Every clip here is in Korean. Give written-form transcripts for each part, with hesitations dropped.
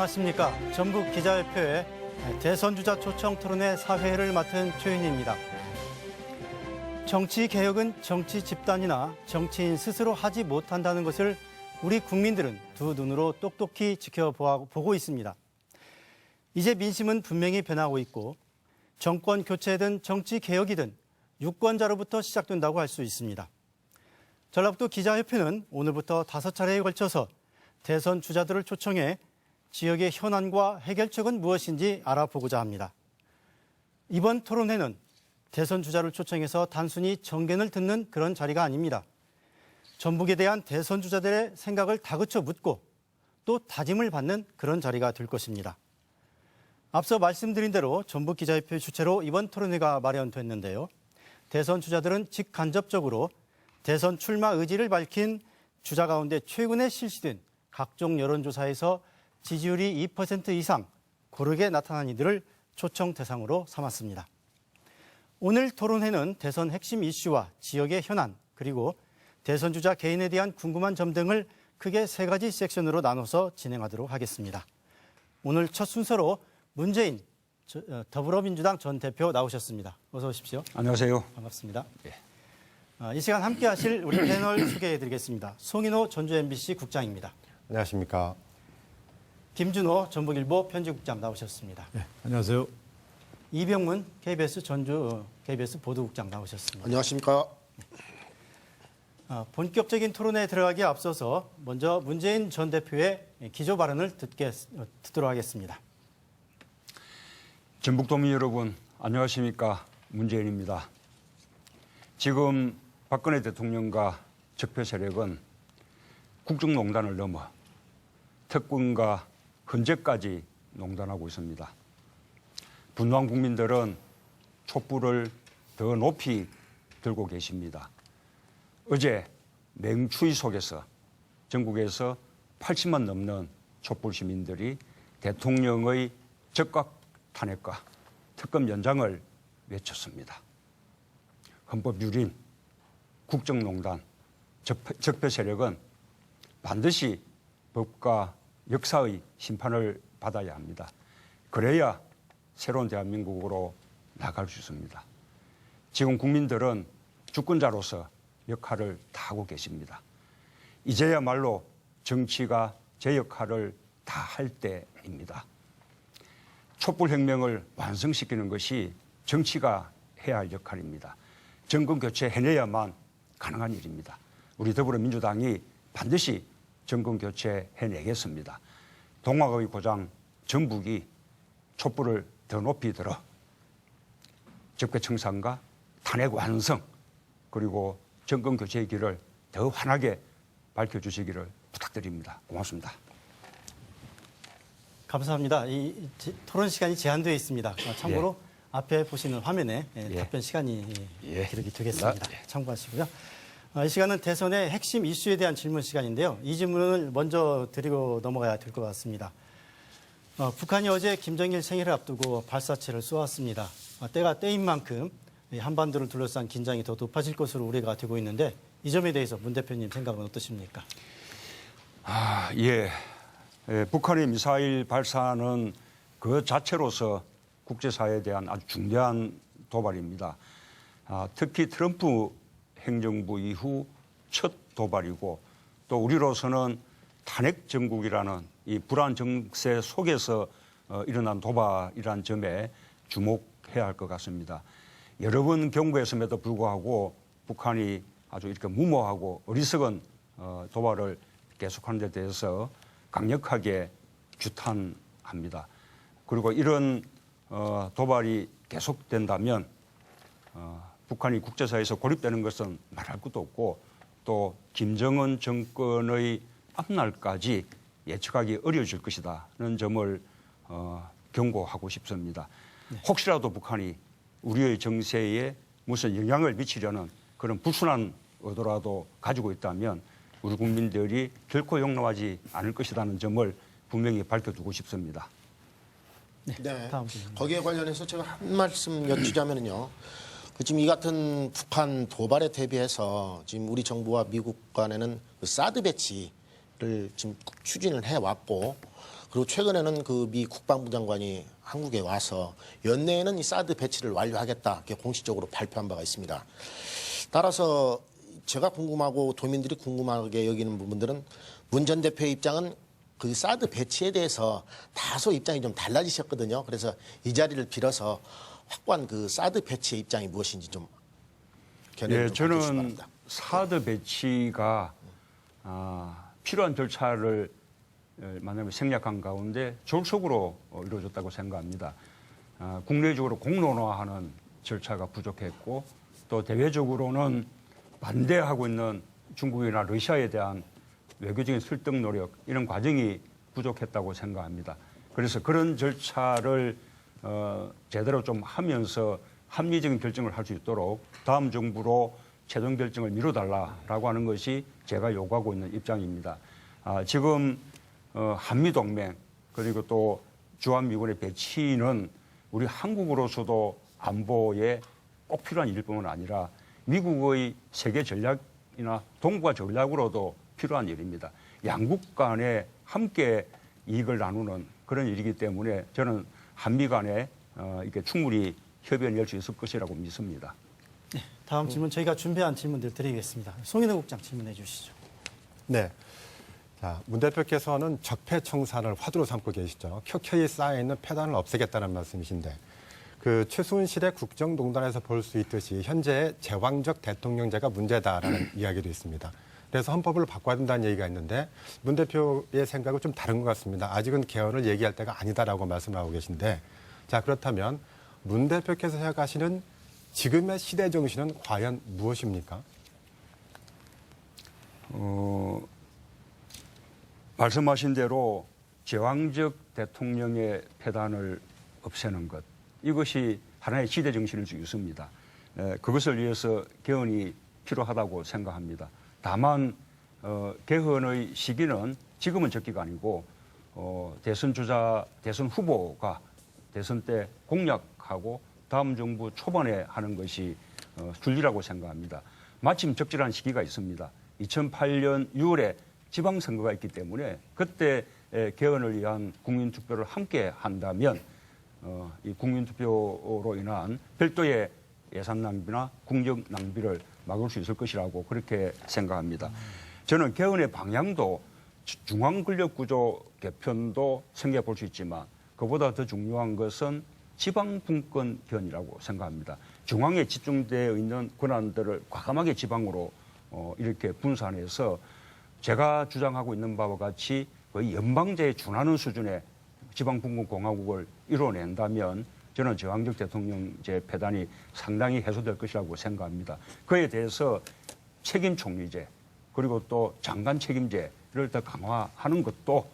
안녕하십니까. 전북기자협회의 대선주자 초청 토론회 사회를 맡은 최윤희입니다. 정치개혁은 정치 집단이나 정치인 스스로 하지 못한다는 것을 우리 국민들은 두 눈으로 똑똑히 지켜보고 있습니다. 이제 민심은 분명히 변하고 있고 정권 교체든 정치개혁이든 유권자로부터 시작된다고 할 수 있습니다. 전라북도 기자협회는 오늘부터 5차례에 걸쳐서 대선 주자들을 초청해 지역의 현안과 해결책은 무엇인지 알아보고자 합니다. 이번 토론회는 대선 주자를 초청해서 단순히 정견을 듣는 그런 자리가 아닙니다. 전북에 대한 대선 주자들의 생각을 다그쳐 묻고 또 다짐을 받는 그런 자리가 될 것입니다. 앞서 말씀드린 대로 전북기자협회 주최로 이번 토론회가 마련됐는데요. 대선 주자들은 직간접적으로 대선 출마 의지를 밝힌 주자 가운데 최근에 실시된 각종 여론조사에서 지지율이 2% 이상 고르게 나타난 이들을 초청 대상으로 삼았습니다. 오늘 토론회는 대선 핵심 이슈와 지역의 현안, 그리고 대선 주자 개인에 대한 궁금한 점 등을 크게 3가지 섹션으로 나눠서 진행하도록 하겠습니다. 오늘 첫 순서로 문재인 더불어민주당 전 대표 나오셨습니다. 어서 오십시오. 안녕하세요. 반갑습니다. 이 시간 함께 하실 우리 패널 소개해드리겠습니다. 송인호 전주 MBC 국장입니다. 안녕하십니까. 김준호 전북일보 편집국장 나오셨습니다. 네, 안녕하세요. 이병문 KBS 전주 KBS 보도국장 나오셨습니다. 안녕하십니까. 본격적인 토론에 들어가기에 앞서서 먼저 문재인 전 대표의 기조 발언을 듣도록 하겠습니다. 전북도민 여러분, 안녕하십니까. 문재인입니다. 지금 박근혜 대통령과 적폐 세력은 국정농단을 넘어 특권과 헌재까지 농단하고 있습니다. 분노한 국민들은 촛불을 더 높이 들고 계십니다. 어제 맹추위 속에서 전국에서 80만 넘는 촛불 시민들이 대통령의 즉각 탄핵과 특검 연장을 외쳤습니다. 헌법 유린, 국정농단, 적폐 세력은 반드시 법과 역사의 심판을 받아야 합니다. 그래야 새로운 대한민국으로 나갈 수 있습니다. 지금 국민들은 주권자로서 역할을 다하고 계십니다. 이제야말로 정치가 제 역할을 다 할 때입니다. 촛불혁명을 완성시키는 것이 정치가 해야 할 역할입니다. 정권 교체 해내야만 가능한 일입니다. 우리 더불어민주당이 반드시 정권 교체 해내겠습니다. 동학의 고장 전북이 촛불을 더 높이 들어 적폐 청산과 탄핵 완성, 그리고 정권 교체의 길을 더 환하게 밝혀주시기를 부탁드립니다. 고맙습니다. 감사합니다. 이 토론 시간이 제한되어 있습니다. 참고로 앞에 보시는 화면에 답변 시간이 기록이 되겠습니다. 참고하시고요. 이 시간은 대선의 핵심 이슈에 대한 질문 시간인데요. 이 질문을 먼저 드리고 넘어가야 될 것 같습니다. 북한이 어제 김정일 생일을 앞두고 발사체를 쏘았습니다. 때가 때인 만큼 한반도를 둘러싼 긴장이 더 높아질 것으로 우려가 되고 있는데 이 점에 대해서 문 대표님 생각은 어떠십니까? 북한의 미사일 발사는 그 자체로서 국제사회에 대한 아주 중대한 도발입니다. 특히 트럼프 행정부 이후 첫 도발이고, 또 우리로서는 탄핵 정국이라는 이 불안 정세 속에서 일어난 도발이라는 점에 주목해야 할 것 같습니다. 여러 번 경고했음에도 불구하고 북한이 아주 이렇게 무모하고 어리석은 도발을 계속하는 데 대해서 강력하게 규탄합니다. 그리고 이런 도발이 계속된다면 북한이 국제사회에서 고립되는 것은 말할 것도 없고, 또 김정은 정권의 앞날까지 예측하기 어려워질 것이다는 점을 경고하고 싶습니다. 혹시라도 북한이 우리의 정세에 무슨 영향을 미치려는 그런 불순한 의도라도 가지고 있다면 우리 국민들이 결코 용납하지 않을 것이라는 점을 분명히 밝혀두고 싶습니다. 네. 거기에 관련해서 제가 한 말씀 여쭈자면요. 지금 이 같은 북한 도발에 대비해서 지금 우리 정부와 미국 간에는 그 사드 배치를 지금 추진을 해왔고, 그리고 최근에는 그 미 국방부 장관이 한국에 와서 연내에는 이 사드 배치를 완료하겠다 이렇게 공식적으로 발표한 바가 있습니다. 따라서 제가 궁금하고 도민들이 궁금하게 여기는 부분들은 문 전 대표의 입장은 그 사드 배치에 대해서 다소 입장이 좀 달라지셨거든요. 그래서 이 자리를 빌어서 확고한 그 사드 배치의 입장이 무엇인지 좀 견해를 좀 저는 가져주시기 바랍니다. 사드 배치가 필요한 절차를 만약에 생략한 가운데 졸속으로 이루어졌다고 생각합니다. 국내적으로 공론화하는 절차가 부족했고 또 대외적으로는 반대하고 있는 중국이나 러시아에 대한 외교적인 설득 노력 이런 과정이 부족했다고 생각합니다. 그래서 그런 절차를 제대로 좀 하면서 합리적인 결정을 할 수 있도록 다음 정부로 최종 결정을 미뤄달라라고 하는 것이 제가 요구하고 있는 입장입니다. 지금 한미동맹 그리고 또 주한미군의 배치는 우리 한국으로서도 안보에 꼭 필요한 일뿐만 아니라 미국의 세계 전략이나 동북아 전략으로도 필요한 일입니다. 양국 간에 함께 이익을 나누는 그런 일이기 때문에 저는 한미 간에 이렇게 충분히 협의를 열 수 있을 것이라고 믿습니다. 네, 다음 질문 저희가 준비한 질문들 드리겠습니다. 송인호 국장 질문해 주시죠. 네. 자, 문 대표께서는 적폐청산을 화두로 삼고 계시죠. 켜켜이 쌓여있는 폐단을 없애겠다는 말씀이신데 그 최순실의 국정농단에서 볼 수 있듯이 현재의 제왕적 대통령제가 문제다라는 이야기도 있습니다. 그래서 헌법을 바꿔야 된다는 얘기가 있는데 문 대표의 생각은 좀 다른 것 같습니다. 아직은 개헌을 얘기할 때가 아니다라고 말씀하고 계신데 자 그렇다면 문 대표께서 생각하시는 지금의 시대 정신은 과연 무엇입니까? 말씀하신 대로 제왕적 대통령의 폐단을 없애는 것 이것이 하나의 시대 정신일 수 있습니다. 그것을 위해서 개헌이 필요하다고 생각합니다. 다만 개헌의 시기는 지금은 적기가 아니고 대선 후보가 대선 때 공약하고 다음 정부 초반에 하는 것이 순리라고 생각합니다. 마침 적절한 시기가 있습니다. 2008년 6월에 지방선거가 있기 때문에 그때 개헌을 위한 국민투표를 함께 한다면 이 국민투표로 인한 별도의 예산 낭비나 국력 낭비를 막을 수 있을 것이라고 그렇게 생각합니다. 저는 개헌의 방향도 중앙권력구조 개편도 생각해 볼 수 있지만 그보다 더 중요한 것은 지방분권 개헌이라고 생각합니다. 중앙에 집중되어 있는 권한들을 과감하게 지방으로 이렇게 분산해서 제가 주장하고 있는 바와 같이 거의 연방제에 준하는 수준의 지방분권 공화국을 이뤄낸다면 저는 제왕적 대통령제 폐단이 상당히 해소될 것이라고 생각합니다. 그에 대해서 책임 총리제 그리고 또 장관 책임제를 더 강화하는 것도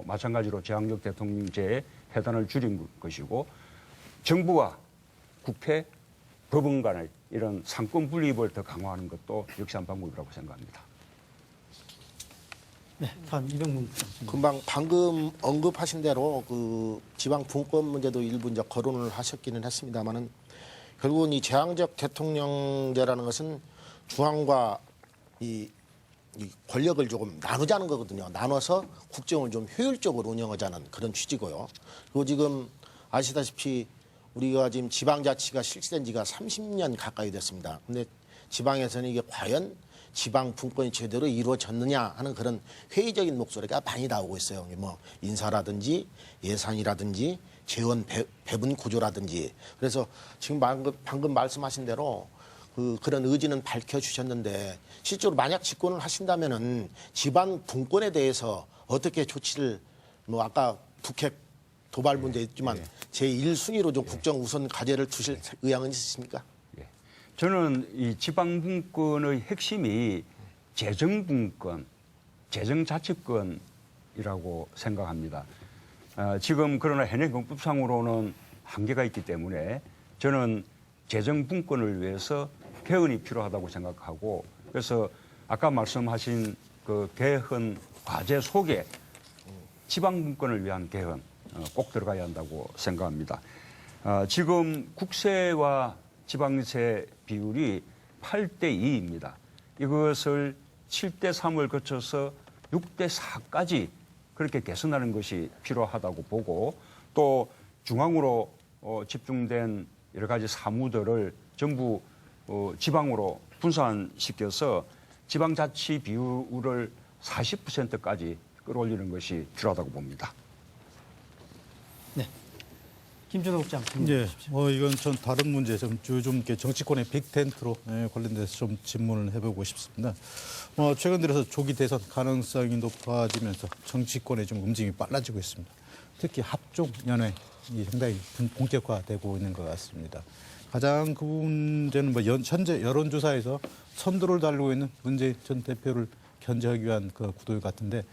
마찬가지로 제왕적 대통령제의 폐단을 줄인 것이고 정부와 국회, 법원 간의 이런 상권 분립을 더 강화하는 것도 역시 한 방법이라고 생각합니다. 네, 다음 이병문 국장 질문. 금방 방금 언급하신 대로 그 지방 분권 문제도 일부 이제 거론을 하셨기는 했습니다만은 결국은 이 제왕적 대통령제라는 것은 중앙과 이 권력을 조금 나누자는 거거든요. 나눠서 국정을 좀 효율적으로 운영하자는 그런 취지고요. 그리고 지금 아시다시피 우리가 지금 지방자치가 실시된 지가 30년 가까이 됐습니다. 근데 지방에서는 이게 과연 지방 분권이 제대로 이루어졌느냐 하는 그런 회의적인 목소리가 많이 나오고 있어요. 뭐 인사라든지 예산이라든지 재원 배분 구조라든지. 그래서 지금 방금 말씀하신 대로 그런 의지는 밝혀주셨는데 실제로 만약 집권을 하신다면은 지방 분권에 대해서 어떻게 조치를 뭐 아까 북핵 도발 문제 있지만 제1순위로 좀 국정 우선 과제를 두실 의향은 있으십니까? 저는 이 지방분권의 핵심이 재정분권, 재정자치권이라고 생각합니다. 지금 그러나 현행헌법상으로는 한계가 있기 때문에 저는 재정분권을 위해서 개헌이 필요하다고 생각하고 그래서 아까 말씀하신 그 개헌 과제 속에 지방분권을 위한 개헌 꼭 들어가야 한다고 생각합니다. 지금 국세와 지방세 비율이 8대 2입니다. 이것을 7대 3을 거쳐서 6대 4까지 그렇게 개선하는 것이 필요하다고 보고 또 중앙으로 집중된 여러 가지 사무들을 전부 지방으로 분산시켜서 지방자치 비율을 40%까지 끌어올리는 것이 필요하다고 봅니다. 네. 김준호 국장. 예, 이건 전 다른 문제 좀 이렇게 정치권의 빅텐트로 관련돼서 좀 질문을 해보고 싶습니다. 최근 들어서 조기 대선 가능성이 높아지면서 정치권의 좀 움직임이 빨라지고 있습니다. 특히 합종 연회이 상당히 본격화되고 있는 것 같습니다. 가장 그 문제는 현재 여론조사에서 선두를 달리고 있는 문재인 전 대표를 견제하기 위한 그 구도 같은데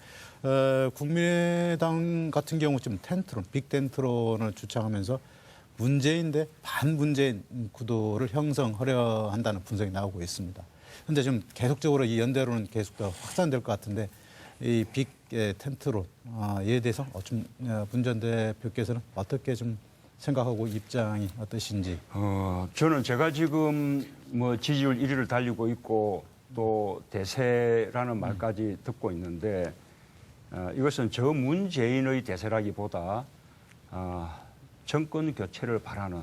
국민의당 같은 경우 지금 텐트론, 빅텐트론을 주창하면서 문재인 대 반문재인 구도를 형성하려 한다는 분석이 나오고 있습니다. 그런데 지금 계속적으로 이 연대론은 계속 더 확산될 것 같은데 이 빅 텐트론에 대해서 문 전 대표께서는 어떻게 좀 생각하고 입장이 어떠신지? 저는 제가 지금 지지율 1위를 달리고 있고 또 대세라는 말까지 듣고 있는데 이것은 저 문재인의 대세라기보다 정권 교체를 바라는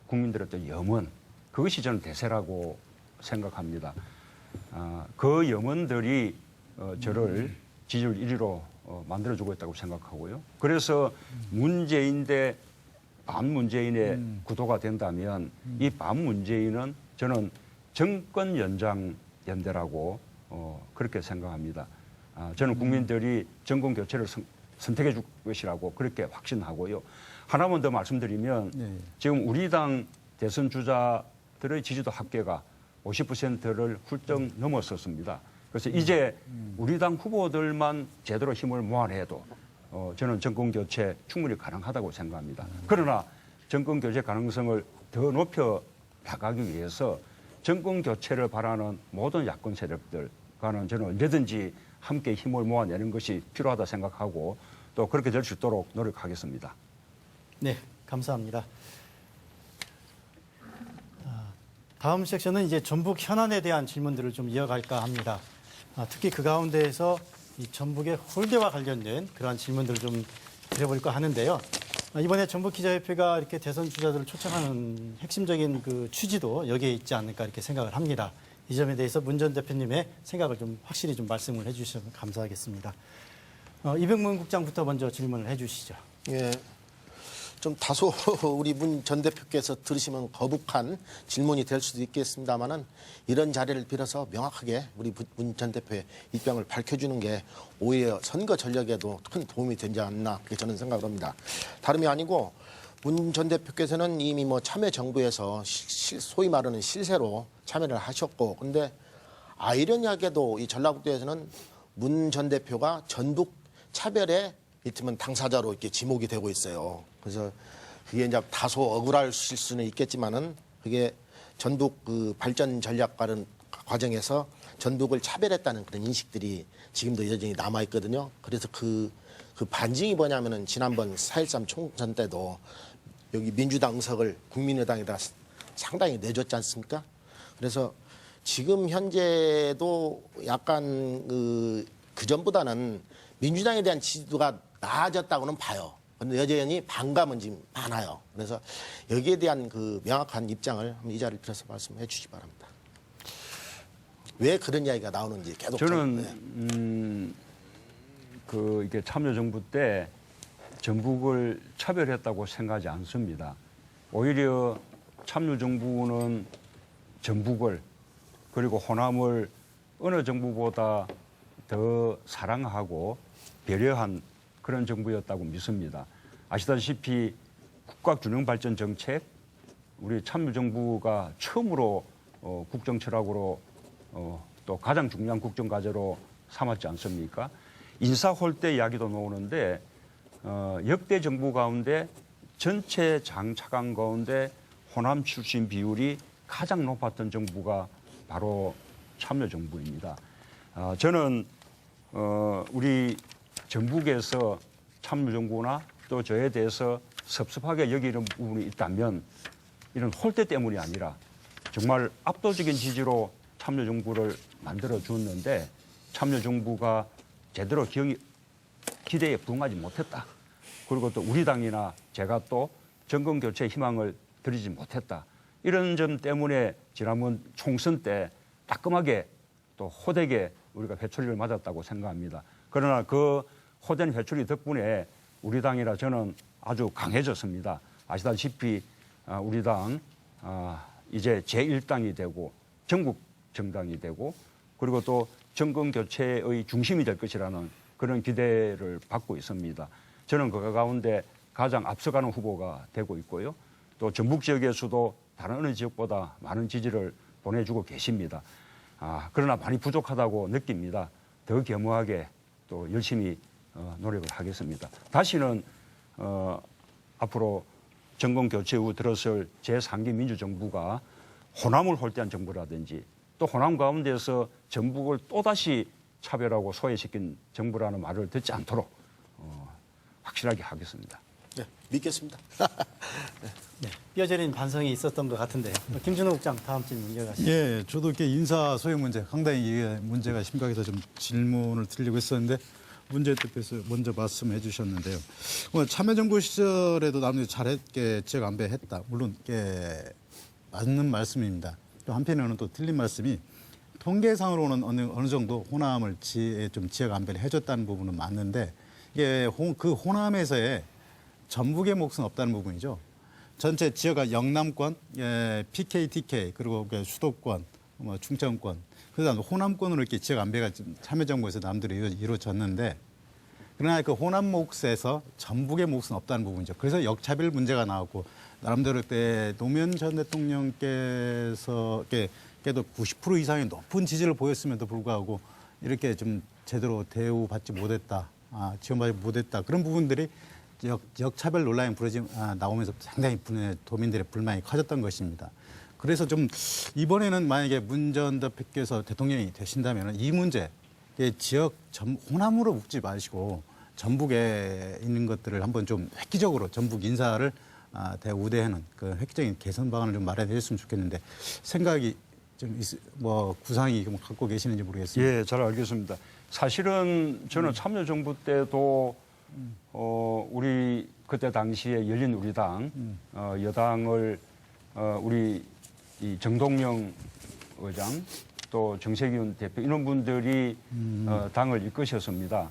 국민들의 어떤 염원, 그것이 저는 대세라고 생각합니다. 그 염원들이 저를 지지율 1위로 만들어주고 있다고 생각하고요. 그래서 문재인 대 반문재인의 구도가 된다면 이 반문재인은 저는 정권 연장 연대라고 그렇게 생각합니다. 저는 국민들이 정권 교체를 선택해 줄 것이라고 그렇게 확신하고요. 하나만 더 말씀드리면 지금 우리 당 대선 주자들의 지지도 합계가 50%를 훌쩍 넘었었습니다. 그래서 이제 우리 당 후보들만 제대로 힘을 모아내도 저는 정권 교체 충분히 가능하다고 생각합니다. 그러나 정권 교체 가능성을 더 높여 나가기 위해서 정권 교체를 바라는 모든 야권 세력들과는 저는 언제든지 함께 힘을 모아내는 것이 필요하다 생각하고 또 그렇게 될 수 있도록 노력하겠습니다. 네, 감사합니다. 다음 섹션은 이제 전북 현안에 대한 질문들을 좀 이어갈까 합니다. 특히 그 가운데에서 이 전북의 홀대와 관련된 그러한 질문들을 좀 드려볼까 하는데요. 이번에 전북 기자협회가 이렇게 대선 주자들을 초청하는 핵심적인 그 취지도 여기에 있지 않을까 이렇게 생각을 합니다. 이 점에 대해서 문 전 대표님의 생각을 좀 확실히 좀 말씀을 해주시면 감사하겠습니다. 이병문 국장부터 먼저 질문을 해주시죠. 예. 좀 다소 우리 문 전 대표께서 들으시면 거북한 질문이 될 수도 있겠습니다만은 이런 자리를 빌어서 명확하게 우리 문 전 대표의 입장을 밝혀주는 게 오히려 선거 전략에도 큰 도움이 되지 않나 그렇게 저는 생각을 합니다. 다름이 아니고 문 전 대표께서는 이미 참여정부에서 소위 말하는 실세로 참여를 하셨고 근데 아이러니하게도 이 전라북도에서는 문 전 대표가 전북 차별의 이를테면 당사자로 이렇게 지목이 되고 있어요. 그래서 그게 이제 다소 억울하실 수는 있겠지만은 그게 전북 그 발전 전략 과정에서 전북을 차별했다는 그런 인식들이 지금도 여전히 남아 있거든요. 그래서 그 반증이 뭐냐면은 지난번 4.13 총선 때도 여기 민주당 의석을 국민의당에다 상당히 내줬지 않습니까? 그래서 지금 현재도 약간 그 전보다는 민주당에 대한 지지도가 나아졌다고는 봐요. 그런데 여전히 반감은 지금 많아요. 그래서 여기에 대한 그 명확한 입장을 한번 이 자리를 빌어서 말씀해 주시기 바랍니다. 왜 그런 이야기가 나오는지 계속 저는 이게 참여정부 때 전북을 차별했다고 생각하지 않습니다. 오히려 참여정부는 전북을 그리고 호남을 어느 정부보다 더 사랑하고 배려한 그런 정부였다고 믿습니다. 아시다시피 국가균형발전정책, 우리 참여정부가 처음으로 국정철학으로 또 가장 중요한 국정과제로 삼았지 않습니까? 인사홀대 이야기도 나오는데 역대 정부 가운데 전체 장차관 가운데 호남 출신 비율이 가장 높았던 정부가 바로 참여정부입니다. 저는 우리 전북에서 참여정부나 또 저에 대해서 섭섭하게 여기는 부분이 있다면 이런 홀대 때문이 아니라 정말 압도적인 지지로 참여정부를 만들어 주었는데 참여정부가 제대로 기대에 부응하지 못했다. 그리고 또 우리 당이나 제가 또 정권 교체에 희망을 드리지 못했다. 이런 점 때문에 지난번 총선 때 따끔하게 또 호되게 우리가 회초리를 맞았다고 생각합니다. 그러나 그 호된 회초리 덕분에 우리 당이라 저는 아주 강해졌습니다. 아시다시피 우리 당 이제 제1당이 되고 전국 정당이 되고 그리고 또 정권 교체의 중심이 될 것이라는 그런 기대를 받고 있습니다. 저는 그 가운데 가장 앞서가는 후보가 되고 있고요. 또 전북 지역에서도 다른 어느 지역보다 많은 지지를 보내주고 계십니다. 그러나 많이 부족하다고 느낍니다. 더 겸허하게 또 열심히 노력을 하겠습니다. 다시는 앞으로 정권 교체 후 들어설 제3기 민주정부가 호남을 홀대한 정부라든지 또 호남 가운데서 전북을 또다시 차별하고 소외시킨 정부라는 말을 듣지 않도록 확실하게 하겠습니다. 네, 믿겠습니다. 네, 뼈저린 반성이 있었던 것 같은데 김준호 국장 다음 질문 이어가시죠. 예, 저도 이렇게 인사 소외 문제 상당히 이게 문제가 심각해서 좀 질문을 드리려고 했었는데 문제에 대해서 먼저 말씀해 주셨는데요. 참여정부 시절에도 남들이 잘했게 지역 안배했다. 물론 맞는 말씀입니다. 또 한편으로는 또 틀린 말씀이 통계상으로는 어느 정도 호남을 좀 지역 안배를 해줬다는 부분은 맞는데 이게 그 호남에서의 전북의 몫은 없다는 부분이죠. 전체 지역가 영남권, PK, TK 그리고 수도권, 충청권, 그다음 호남권으로 이렇게 지역 안배가 참여정부에서 남들이 이루어졌는데 그러나 그 호남 몫에서 전북의 몫은 없다는 부분이죠. 그래서 역차별 문제가 나왔고 나름대로 때 노무현 전 대통령께서 도 90% 이상의 높은 지지를 보였음에도 불구하고 이렇게 좀 제대로 대우받지 못했다, 지원받지 못했다 그런 부분들이 역차별 논란이 나오면서 상당히 도민들의 불만이 커졌던 것입니다. 그래서 좀 이번에는 만약에 문 전 대표께서 대통령이 되신다면 이 문제 지역 호남으로 묶지 마시고 전북에 있는 것들을 한번 좀 획기적으로 전북 인사를 우대하는 그 획기적인 개선 방안을 좀 마련해 줬으면 좋겠는데 생각이 좀 구상이 갖고 계시는지 모르겠습니다. 예, 잘 알겠습니다. 사실은 저는 참여정부 때도 우리 그때 당시에 열린 우리당 여당을 우리 이 정동영 의장 또 정세균 대표 이런 분들이 당을 이끄셨습니다.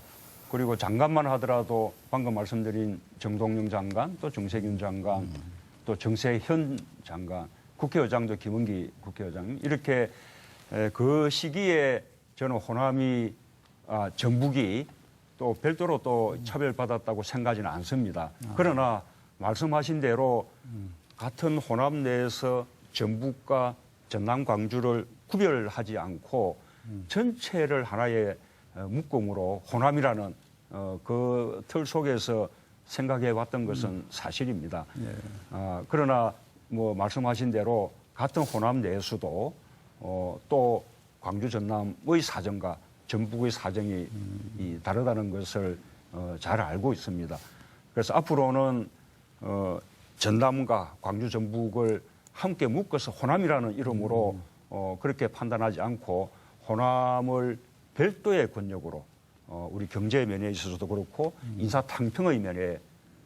그리고 장관만 하더라도 방금 말씀드린 정동영 장관 또 정세균 장관 또 정세현 장관 국회의장도 김은기 국회의장 이렇게 그 시기에 저는 호남이 전북이 또 별도로 또 차별받았다고 생각하지는 않습니다. 그러나 말씀하신 대로 같은 호남 내에서 전북과 전남 광주를 구별하지 않고 전체를 하나의 묶음으로 호남이라는 그 틀 속에서 생각해 왔던 것은 사실입니다. 그러나 말씀하신 대로 같은 호남 내에서도 또 광주 전남의 사정과 전북의 사정이 다르다는 것을 잘 알고 있습니다. 그래서 앞으로는 전남과 광주 전북을 함께 묶어서 호남이라는 이름으로 그렇게 판단하지 않고 호남을 별도의 권력으로 우리 경제 면에 있어서도 그렇고 인사탕평의 면에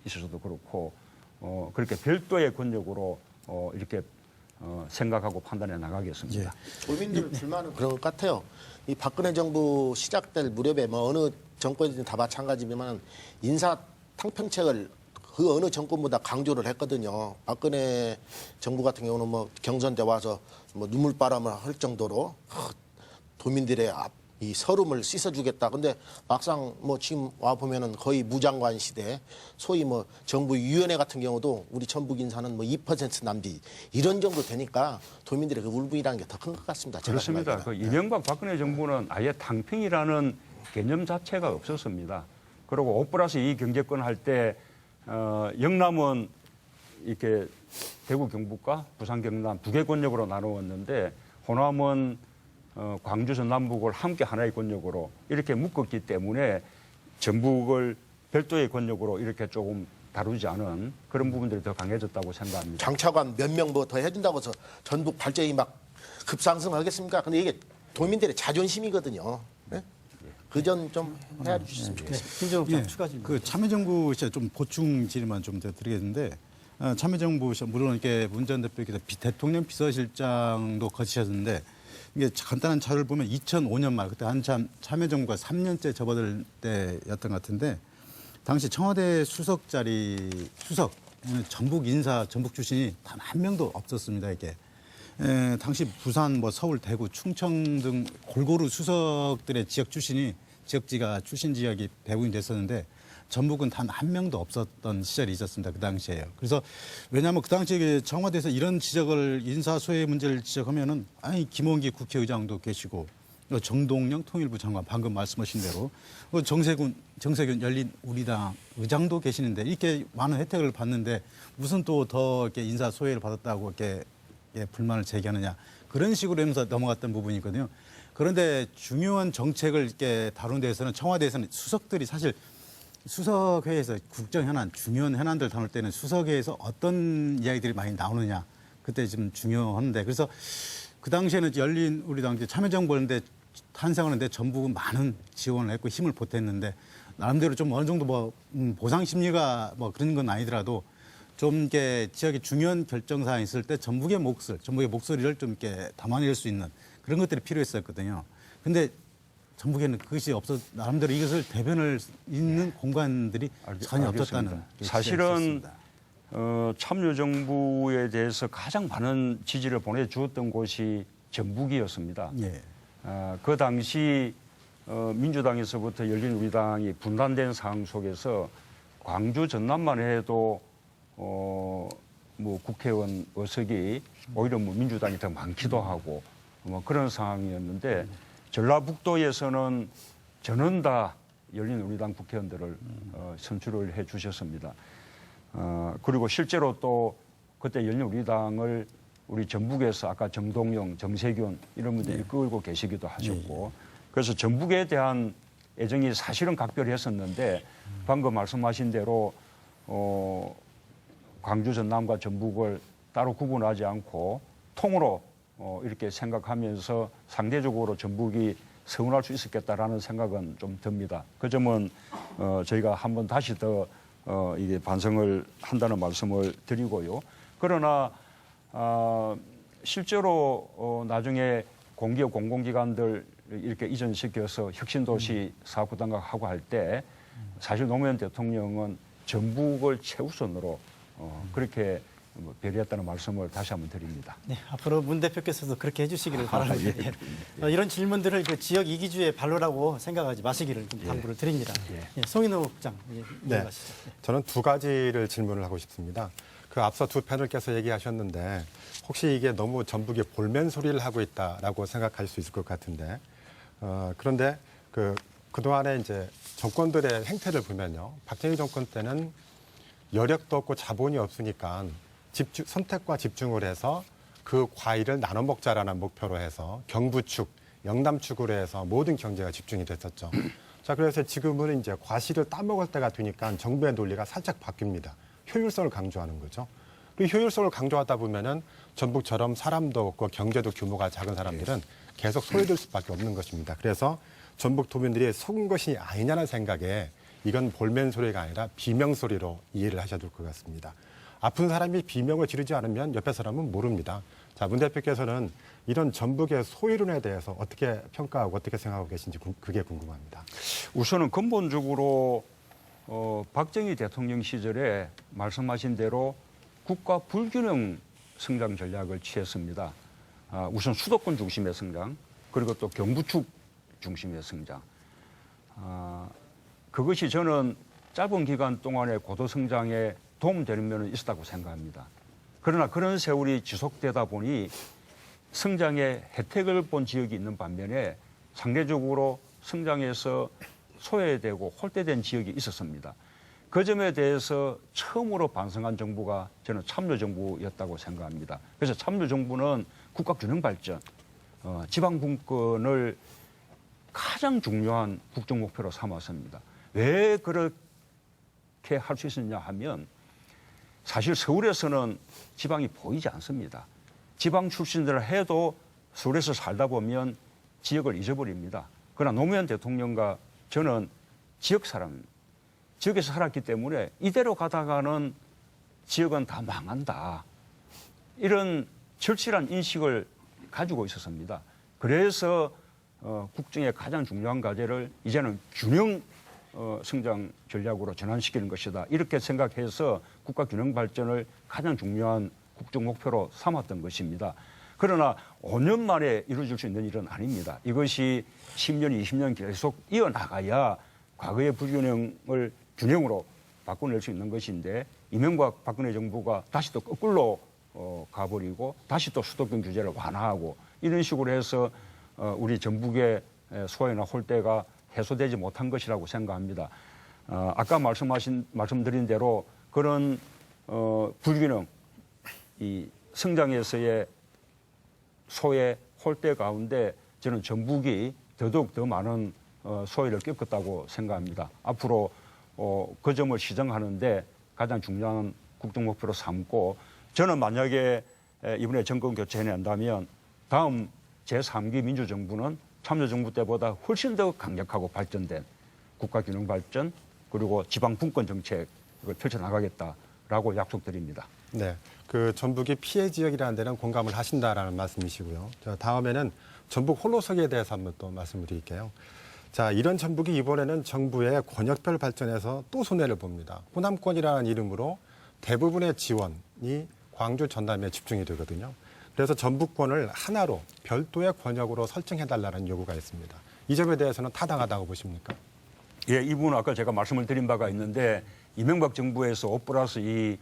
있어서도 그렇고 그렇게 별도의 권력으로 이렇게 생각하고 판단해 나가겠습니다. 예. 도민들 불만은 그런 것 같아요. 이 박근혜 정부 시작될 무렵에 어느 정권이든 다 마찬가지지만 인사 탕평책을 그 어느 정권보다 강조를 했거든요. 박근혜 정부 같은 경우는 경선 때 와서 눈물바람을 할 정도로 도민들의 이 서름을 씻어주겠다. 근데 막상 지금 와 보면은 거의 무장관 시대, 소위 정부위원회 같은 경우도 우리 전북 인사는 2% 남짓 이런 정도 되니까 도민들의 그 울분이라는 게 더 큰 것 같습니다. 그렇습니다. 그 이명박 박근혜 정부는 아예 탕평이라는 개념 자체가 없었습니다. 그리고 5+2 경제권 할 때 영남은 이렇게 대구 경북과 부산 경남 두 개 권력으로 나누었는데 호남은 광주 전남북을 함께 하나의 권력으로 이렇게 묶었기 때문에 전북을 별도의 권력으로 이렇게 조금 다루지 않은 그런 부분들이 더 강해졌다고 생각합니다. 장차관 몇 명 더 해준다고 해서 전북 발전이 막 급상승하겠습니까? 근데 이게 도민들의 자존심이거든요. 네? 그 점 좀 해주셨으면 좋겠습니다. 김정욱 장 예, 추가 질문. 그 참여정부 시절 좀 보충 질의만 좀 드리겠는데 참여정부 시절 물론 이렇게 문 전 대표께서 대통령 비서실장도 거치셨는데 이게 간단한 자료를 보면 2005년 말 그때 한참 참여정부가 3년째 접어들 때였던 것 같은데 당시 청와대 수석 전북 인사 전북 출신이 단 한 명도 없었습니다 이게. 당시 부산, 서울, 대구, 충청 등 골고루 수석들의 지역 출신 지역이 배분이 됐었는데 전북은 단 한 명도 없었던 시절이 있었습니다. 그 당시에요. 그래서 왜냐하면 그 당시에 청와대에서 이런 지적을 인사소외 문제를 지적하면은 김원기 국회의장도 계시고 정동영 통일부 장관 방금 말씀하신 대로 정세균 열린우리당 의장도 계시는데 이렇게 많은 혜택을 받는데 무슨 또 더 이렇게 인사소외를 받았다고 이렇게 불만을 제기하느냐 그런 식으로 하면서 넘어갔던 부분이 있거든요. 그런데 중요한 정책을 이렇게 다루는 데에서는 청와대에서는 수석들이 사실 수석회에서 국정 현안, 중요한 현안들 다룰 때는 수석회에서 어떤 이야기들이 많이 나오느냐 그때 좀 중요한데 그래서 그 당시에는 열린우리당 참여정부였는데 탄생하는데 전북은 많은 지원을 했고 힘을 보탰는데 나름대로 좀 어느 정도 보상 심리가 그런 건 아니더라도 좀 이렇게 지역의 중요한 결정 사항이 있을 때 전북의 목소리를 좀 이렇게 담아낼 수 있는 그런 것들이 필요했었거든요. 근데 전북에는 그것이 나름대로 이것을 대변을 있는 공간들이 전혀 없었다는 사실은 참여정부에 대해서 가장 많은 지지를 보내주었던 곳이 전북이었습니다. 예. 그 당시 민주당에서부터 열린우리당이 분단된 상황 속에서 광주 전남만 해도 국회의원 의석이 오히려 민주당이 더 많기도 하고 그런 상황이었는데 전라북도에서는 저는 다 열린우리당 국회의원들을 선출을 해 주셨습니다. 그리고 실제로 또 그때 열린우리당을 우리 전북에서 아까 정동영, 정세균 이런 분들이 이끌고 계시기도 하셨고 그래서 전북에 대한 애정이 사실은 각별했었는데 방금 말씀하신 대로 광주 전남과 전북을 따로 구분하지 않고 통으로 이렇게 생각하면서 상대적으로 전북이 서운할 수 있었겠다라는 생각은 좀 듭니다. 그 점은 저희가 한번 다시 더 이게 반성을 한다는 말씀을 드리고요. 그러나 실제로 나중에 공기업 공공기관들 이렇게 이전시켜서 혁신도시 사업부담각하고 할 때 사실 노무현 대통령은 전북을 최우선으로 그렇게 배려했다는 말씀을 다시 한번 드립니다. 네, 앞으로 문 대표께서도 그렇게 해주시기를 바랍니다. 이런 질문들을 그 지역 이기주의 발로라고 생각하지 마시기를 좀 당부를 드립니다. 송인호 국장, 네, 저는 두 가지를 질문을 하고 싶습니다. 그 앞서 두 패널께서 얘기하셨는데 혹시 이게 너무 전북이 볼멘 소리를 하고 있다라고 생각할 수 있을 것 같은데 그런데 그동안에 이제 정권들의 행태를 보면요. 박정희 정권 때는 여력도 없고 자본이 없으니까 선택과 집중을 해서 그 과일을 나눠 먹자라는 목표로 해서 경부축, 영남축으로 해서 모든 경제가 집중이 됐었죠. 자, 그래서 지금은 이제 과실을 따먹을 때가 되니까 정부의 논리가 살짝 바뀝니다. 효율성을 강조하는 거죠. 그리고 효율성을 강조하다 보면은 전북처럼 사람도 없고 경제도 규모가 작은 사람들은 계속 소외될 수밖에 없는 것입니다. 그래서 전북 도민들이 속은 것이 아니냐는 생각에 이건 볼멘 소리가 아니라 비명 소리로 이해를 하셔야 될 것 같습니다. 아픈 사람이 비명을 지르지 않으면 옆에 사람은 모릅니다. 자, 문 대표께서는 이런 전북의 소외론에 대해서 어떻게 평가하고 어떻게 생각하고 계신지 그게 궁금합니다. 우선은 근본적으로 박정희 대통령 시절에 말씀하신 대로 국가 불균형 성장 전략을 취했습니다. 우선 수도권 중심의 성장, 그리고 또 경부축 중심의 성장. 그것이 저는 짧은 기간 동안의 고도 성장에 도움되는 면은 있었다고 생각합니다. 그러나 그런 세월이 지속되다 보니 성장의 혜택을 본 지역이 있는 반면에 상대적으로 성장에서 소외되고 홀대된 지역이 있었습니다. 그 점에 대해서 처음으로 반성한 정부가 저는 참여정부였다고 생각합니다. 그래서 참여정부는 국가균형 발전, 지방분권을 가장 중요한 국정목표로 삼았습니다. 왜 그렇게 할 수 있었냐 하면 사실 서울에서는 지방이 보이지 않습니다. 지방 출신들 해도 서울에서 살다 보면 지역을 잊어버립니다. 그러나 노무현 대통령과 저는 지역 사람, 지역에서 살았기 때문에 이대로 가다가는 지역은 다 망한다. 이런 절실한 인식을 가지고 있었습니다. 그래서 국정의 가장 중요한 과제를 이제는 균형 성장 전략으로 전환시키는 것이다. 이렇게 생각해서 국가 균형 발전을 가장 중요한 국정 목표로 삼았던 것입니다. 그러나 5년 만에 이루어질 수 있는 일은 아닙니다. 이것이 10년, 20년 계속 이어나가야 과거의 불균형을 균형으로 바꿔낼 수 있는 것인데 이명박 박근혜 정부가 다시 또 거꾸로 가버리고 다시 또 수도권 규제를 완화하고 이런 식으로 해서 우리 전북의 소외나 홀대가 해소되지 못한 것이라고 생각합니다. 아까 말씀드린 대로 그런 불균형, 이 성장에서의 소외, 홀대 가운데 저는 전북이 더더욱 더 많은 소외를 겪었다고 생각합니다. 앞으로 그 점을 시정하는데 가장 중요한 국정 목표로 삼고 저는 만약에 이번에 정권 교체해낸다면 다음 제3기 민주정부는 참여정부 때보다 훨씬 더 강력하고 발전된 국가균형 발전 그리고 지방분권 정책을 펼쳐나가겠다라고 약속드립니다. 네, 그 전북이 피해 지역이라는 데는 공감을 하신다라는 말씀이시고요. 자, 다음에는 전북 홀로서기에 대해서 한번 또 말씀을 드릴게요. 자, 이런 전북이 이번에는 정부의 권역별 발전에서 또 손해를 봅니다. 호남권이라는 이름으로 대부분의 지원이 광주, 전남에 집중이 되거든요. 그래서 전북권을 하나로 별도의 권역으로 설정해달라는 요구가 있습니다. 이 점에 대해서는 타당하다고 보십니까? 예, 이 부분은 아까 제가 말씀을 드린 바가 있는데 이명박 정부에서 5+2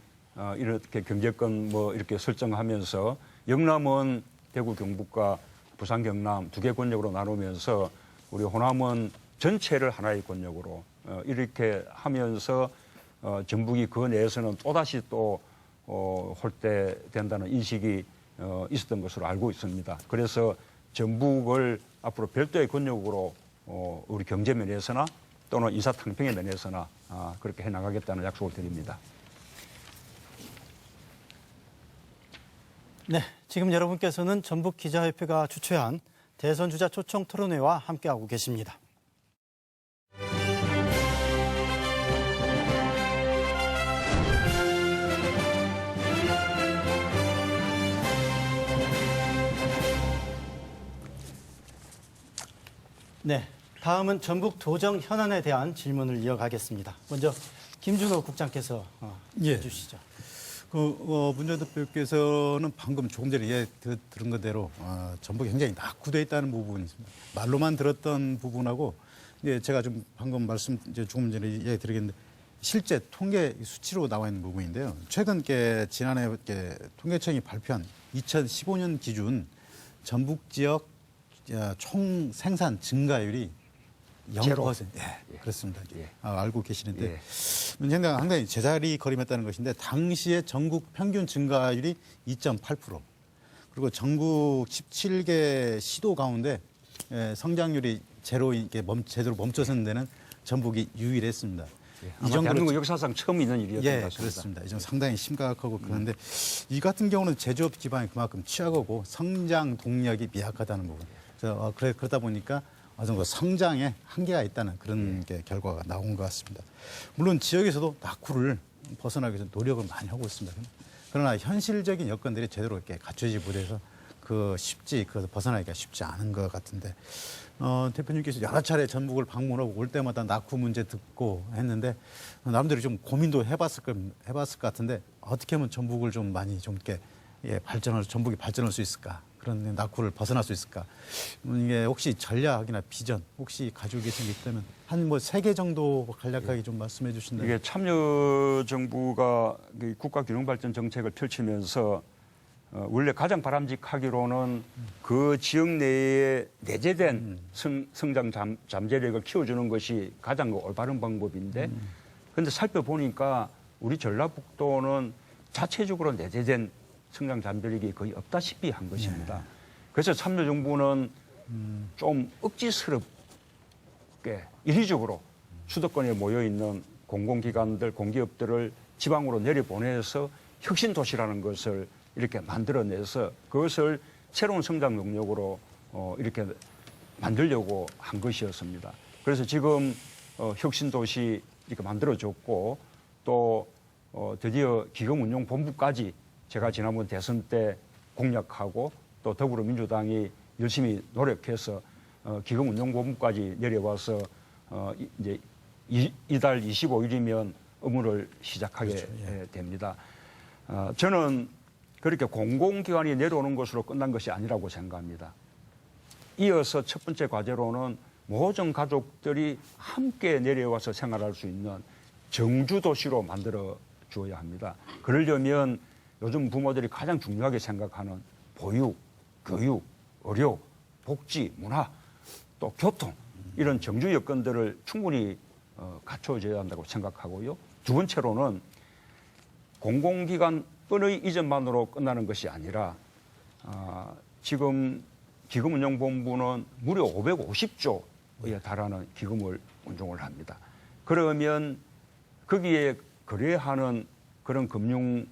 이렇게 경제권 뭐 이렇게 설정하면서 영남은 대구, 경북과 부산, 경남 두 개 권역으로 나누면서 우리 호남은 전체를 하나의 권역으로 이렇게 하면서 전북이 그 내에서는 또다시 또 홀대된다는 인식이 있었던 것으로 알고 있습니다. 그래서 전북을 앞으로 별도의 권역으로 우리 경제 면에서나 또는 인사탕평의 면에서나 그렇게 해나가겠다는 약속을 드립니다. 네, 지금 여러분께서는 전북기자협회가 주최한 대선주자 초청 토론회와 함께하고 계십니다. 네, 다음은 전북 도정 현안에 대한 질문을 이어가겠습니다. 먼저 김준호 국장께서 해주시죠. 문 전 대표께서는 방금 조금 전에 들은 그대로 전북이 굉장히 낙후되어 있다는 부분이 있습니다. 말로만 들었던 부분하고 제가 좀 방금 조금 전에 이야기 드리겠는데 실제 통계 수치로 나와 있는 부분인데요. 최근 지난해 통계청이 발표한 2015년 기준 전북 지역 총 생산 증가율이 0%. 예, 그렇습니다. 예. 알고 계시는데 예. 문제는 상당히 제자리 걸음했다는 것인데 당시에 전국 평균 증가율이 2.8%. 그리고 전국 17개 시도 가운데 성장률이 제대로 멈춰선 데는 전북이 유일했습니다. 이 정도로 대한민국 역사상 처음 있는 일이었던 것 같습니다. 그렇습니다. 이 점 상당히 심각하고 그런데 이 같은 경우는 제조업 기반이 그만큼 취약하고 성장 동력이 미약하다는 부분. 그러다 보니까 어느 정도 성장에 한계가 있다는 그런 결과가 나온 것 같습니다. 물론 지역에서도 낙후를 벗어나기 위해서 노력을 많이 하고 있습니다. 그러나 현실적인 여건들이 제대로 이렇게 갖춰지지 못해서 그것을 벗어나기가 쉽지 않은 것 같은데 대표님께서 여러 차례 전북을 방문하고 올 때마다 낙후 문제 듣고 했는데 나름대로 좀 고민도 해봤을 것 같은데 어떻게 하면 전북을 좀 많이 좀 이렇게 전북이 발전할 수 있을까? 그런 낙후를 벗어날 수 있을까? 이게 혹시 전략이나 비전 혹시 가지고 계신 게 있다면 한 3개 정도 간략하게 좀 말씀해 주신다면. 이게 참여정부가 국가균형발전 정책을 펼치면서 원래 가장 바람직하기로는 그 지역 내에 내재된 성장 잠재력을 키워주는 것이 가장 올바른 방법인데 그런데 살펴보니까 우리 전라북도는 자체적으로 내재된 성장 잠재력이 거의 없다시피 한 것입니다. 그래서 참여정부는 좀 억지스럽게 이리적으로 수도권에 모여있는 공공기관들, 공기업들을 지방으로 내려보내서 혁신도시라는 것을 이렇게 만들어내서 그것을 새로운 성장 동력으로 이렇게 만들려고 한 것이었습니다. 그래서 지금 혁신도시 이렇게 만들어졌고 또 드디어 기금운용본부까지 제가 지난번 대선 때 공약하고 또 더불어민주당이 열심히 노력해서 기금운용본부까지 내려와서 이제 이달 25일이면 업무를 시작하게 됩니다. 저는 그렇게 공공기관이 내려오는 것으로 끝난 것이 아니라고 생각합니다. 이어서 첫 번째 과제로는 모든 가족들이 함께 내려와서 생활할 수 있는 정주도시로 만들어 주어야 합니다. 그러려면 요즘 부모들이 가장 중요하게 생각하는 보육, 교육, 의료, 복지, 문화, 또 교통 이런 정주 여건들을 충분히 갖춰줘야 한다고 생각하고요. 두 번째로는 공공기관의 이전만으로 끝나는 것이 아니라 지금 기금운용본부는 무려 550조에 달하는 기금을 운용을 합니다. 그러면 거기에 거래하는 그런 금융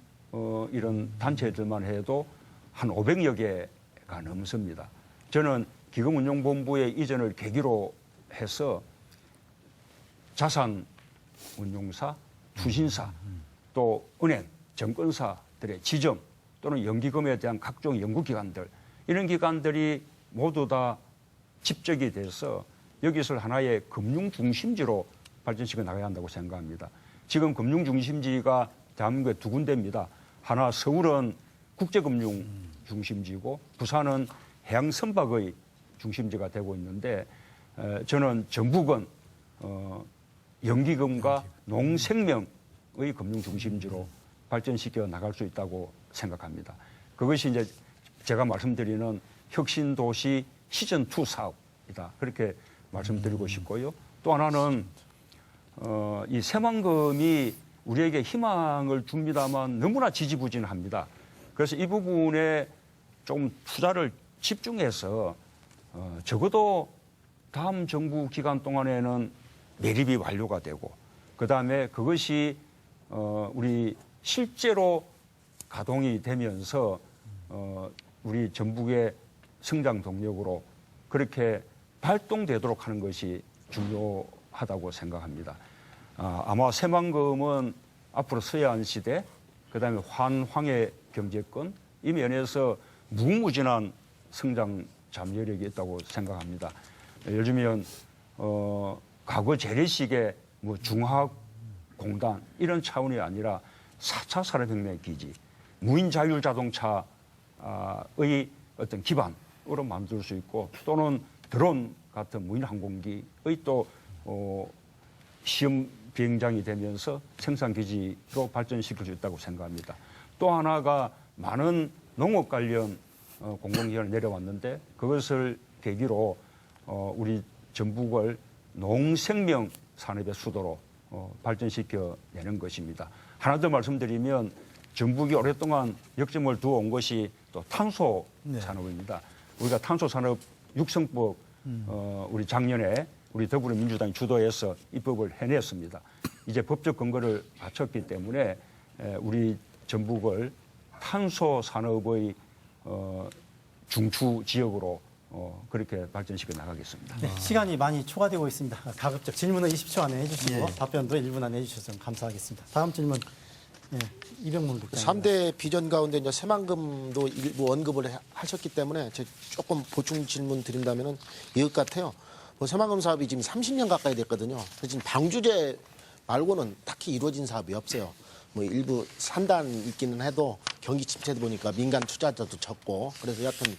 이런 단체들만 해도 한 500여 개가 넘습니다. 저는 기금운용본부의 이전을 계기로 해서 자산운용사, 투신사, 또 은행, 증권사들의 지점 또는 연기금에 대한 각종 연구기관들 이런 기관들이 모두 다 집적이 돼서 여기서 하나의 금융 중심지로 발전시켜 나가야 한다고 생각합니다. 지금 금융 중심지가 대한민국에 두 군데입니다. 하나 서울은 국제금융 중심지고 부산은 해양 선박의 중심지가 되고 있는데 저는 전북은 연기금과 농생명의 금융 중심지로 발전시켜 나갈 수 있다고 생각합니다. 그것이 이제 제가 말씀드리는 혁신도시 시즌2 사업이다. 그렇게 말씀드리고 싶고요. 또 하나는 이 새만금이 우리에게 희망을 줍니다만 너무나 지지부진합니다. 그래서 이 부분에 좀 투자를 집중해서 적어도 다음 정부 기간 동안에는 매립이 완료가 되고 그다음에 그것이 우리 실제로 가동이 되면서 우리 전북의 성장 동력으로 그렇게 발동되도록 하는 것이 중요하다고 생각합니다. 아마 새만금은 앞으로 서해안 시대, 그다음에 환황의 경제권 이 면에서 무궁무진한 성장 잠재력이 있다고 생각합니다. 예를 들면 과거 재래식의 뭐 중화공단 이런 차원이 아니라 4차 산업혁명 기지, 무인 자율 자동차의 어떤 기반으로 만들 수 있고 또는 드론 같은 무인 항공기의 또 시험 비행장이 되면서 생산 기지로 발전시킬 수 있다고 생각합니다. 또 하나가 많은 농업 관련 공공기관이 내려왔는데 그것을 계기로 우리 전북을 농생명 산업의 수도로 발전시켜 내는 것입니다. 하나 더 말씀드리면 전북이 오랫동안 역점을 두어 온 것이 또 탄소 산업입니다. 우리가 탄소 산업 육성법 우리 작년에 우리 더불어민주당이 주도해서 입법을 해냈습니다. 이제 법적 근거를 갖췄기 때문에 우리 전북을 탄소 산업의 중추 지역으로 그렇게 발전시켜 나가겠습니다. 네, 시간이 많이 초과되고 있습니다. 가급적 질문은 20초 안에 해주시고 예. 답변도 1분 안에 해주셔서 감사하겠습니다. 다음 질문 이병문 국장님. 3대 비전 가운데 이제 새만금도 일부 언급을 하셨기 때문에 제가 조금 보충 질문 드린다면은 이것 같아요. 뭐 새만금 사업이 지금 30년 가까이 됐거든요. 그래서 지금 방주제 말고는 딱히 이루어진 사업이 없어요. 뭐 일부 산단 있기는 해도 경기 침체도 보니까 민간 투자자도 적고 그래서 여하튼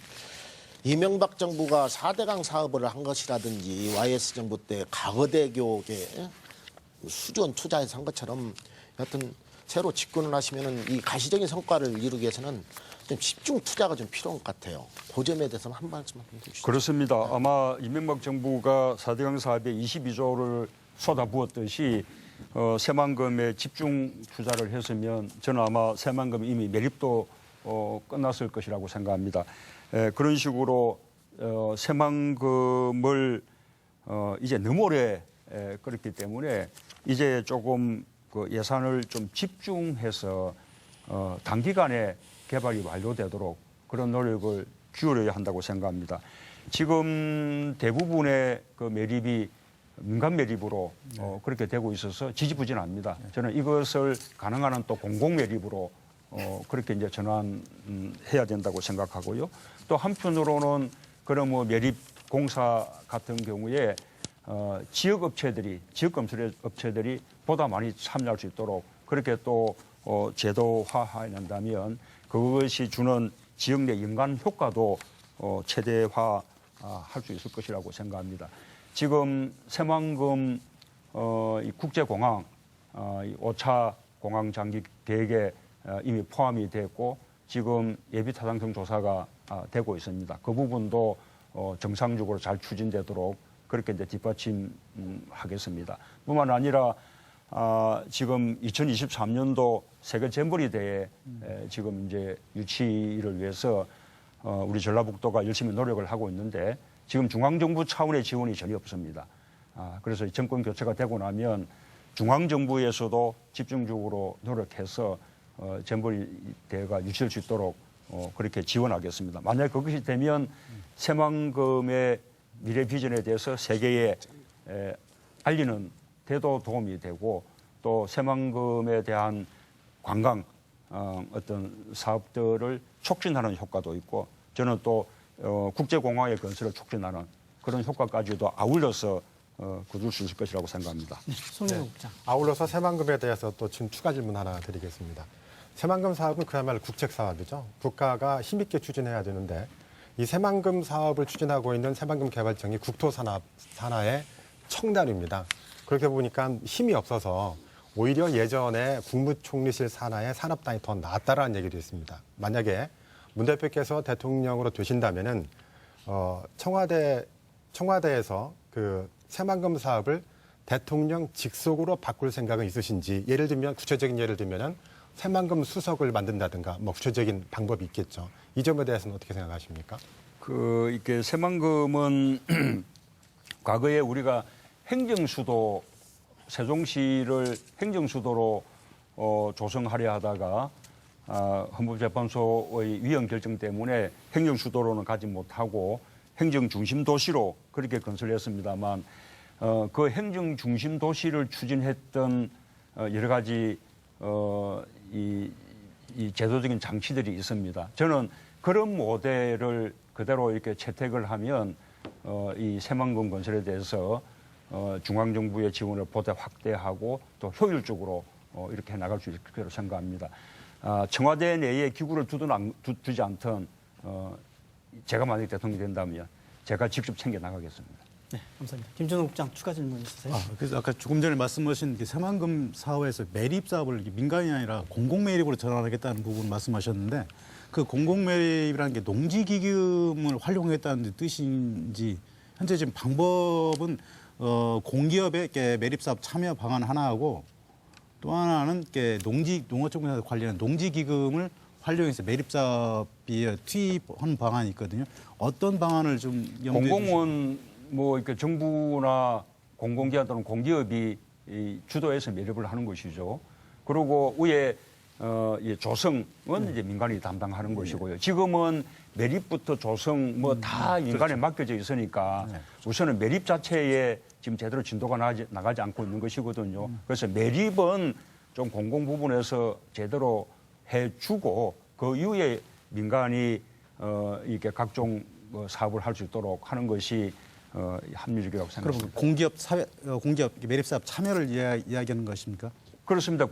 이명박 정부가 4대강 사업을 한 것이라든지 YS 정부 때 가거대교에 수조원 투자해서 한 것처럼 여하튼 새로 집권을 하시면은 이 가시적인 성과를 이루기 위해서는 좀 집중 투자가 좀 필요한 것 같아요. 그 점에 대해서는 한 말씀만 해주시죠. 그렇습니다. 아마 이명박 정부가 4대강 사업에 22조를 쏟아부었듯이 새만금에 집중 투자를 했으면 저는 아마 새만금 이미 매립도 끝났을 것이라고 생각합니다. 그런 식으로 새만금을 이제 너무 오래 끌었기 때문에 이제 조금 그 예산을 좀 집중해서 단기간에 개발이 완료되도록 그런 노력을 기울여야 한다고 생각합니다. 지금 대부분의 그 매립이 민간 매립으로 그렇게 되고 있어서 지지부진합니다. 저는 이것을 가능한 한 또 공공 매립으로 그렇게 이제 전환해야 된다고 생각하고요. 또 한편으로는 그런 뭐 매립 공사 같은 경우에 지역 업체들이 지역 건설 업체들이 보다 많이 참여할 수 있도록 그렇게 또 제도화한다면 그것이 주는 지역 내 연간 효과도 최대화 할 수 있을 것이라고 생각합니다. 지금 새만금 이 국제공항 이 5차 공항 장기 계획에 이미 포함이 됐고 지금 예비 타당성 조사가 되고 있습니다. 그 부분도 정상적으로 잘 추진되도록 그렇게 이제 뒷받침하겠습니다. 뿐만 아니라 지금 2023년도 세계 잼버리 대회 지금 이제 유치를 위해서 우리 전라북도가 열심히 노력을 하고 있는데 지금 중앙정부 차원의 지원이 전혀 없습니다. 그래서 정권 교체가 되고 나면 중앙정부에서도 집중적으로 노력해서 잼버리 대회가 유치될 수 있도록 그렇게 지원하겠습니다. 만약 그것이 되면 새만금의 미래 비전에 대해서 세계에 알리는 데도 도움이 되고 또 새만금에 대한 관광 어떤 사업들을 촉진하는 효과도 있고 저는 또 국제공항의 건설을 촉진하는 그런 효과까지도 아울러서 거둘 수 있을 것이라고 생각합니다. 송영호 국장. 아울러서 새만금에 대해서 또 지금 추가 질문 하나 드리겠습니다. 새만금 사업은 그야말로 국책 사업이죠. 국가가 힘있게 추진해야 되는데 이 새만금 사업을 추진하고 있는 새만금 개발청이 국토산하의 청단입니다. 그렇게 보니까 힘이 없어서 오히려 예전에 국무총리실 산하의 산업단이 더 낫다라는 얘기도 있습니다. 만약에 문 대표께서 대통령으로 되신다면은 청와대에서 그 새만금 사업을 대통령 직속으로 바꿀 생각은 있으신지 예를 들면 구체적인 예를 들면은 새만금 수석을 만든다든가 뭐 구체적인 방법이 있겠죠. 이 점에 대해서는 어떻게 생각하십니까? 이게 새만금은 과거에 우리가 행정수도 세종시를 행정수도로 조성하려 하다가 헌법재판소의 위헌 결정 때문에 행정수도로는 가지 못하고 행정중심도시로 그렇게 건설했습니다만 그 행정중심도시를 추진했던 여러 가지 이 제도적인 장치들이 있습니다. 저는 그런 모델을 그대로 이렇게 채택을 하면 이 새만금 건설에 대해서 중앙정부의 지원을 보다 확대하고 또 효율적으로 이렇게 나갈 수 있을 거라고 생각합니다. 청와대 내에 기구를 두지 않던 제가 만약 대통령이 된다면 제가 직접 챙겨 나가겠습니다. 네, 감사합니다. 김준호 국장 추가 질문 있으세요? 그래서 아까 조금 전에 말씀하신 그 새만금 사업에서 매립 사업을 민간이 아니라 공공 매립으로 전환하겠다는 부분 말씀하셨는데 그 공공 매립이라는 게 농지기금을 활용했다는 뜻인지 현재 지금 방법은 공기업의 매립 사업 참여 방안 하나하고 또 하나는 농어촌에서 관련한 농지기금을 활용해서 매립 사업에 투입하는 방안이 있거든요. 어떤 방안을 좀 염두에 공공은 뭐 이렇게 정부나 공공기관 또는 공기업이 주도해서 매립을 하는 것이죠. 그리고 위에 조성은 이제 민간이 담당하는 것이고요. 지금은 매립부터 조성 뭐 다 민간에 맡겨져 있으니까 우선은 매립 자체에 지금 제대로 진도가 나가지 않고 있는 것이거든요. 그래서 매립은 좀 공공 부분에서 제대로 해주고 그 이후에 민간이 이렇게 각종 사업을 할 수 있도록 하는 것이 합리적이라고 생각합니다. 그럼 공기업 매립 사업 참여를 이야기하는 것입니까? 그렇습니다.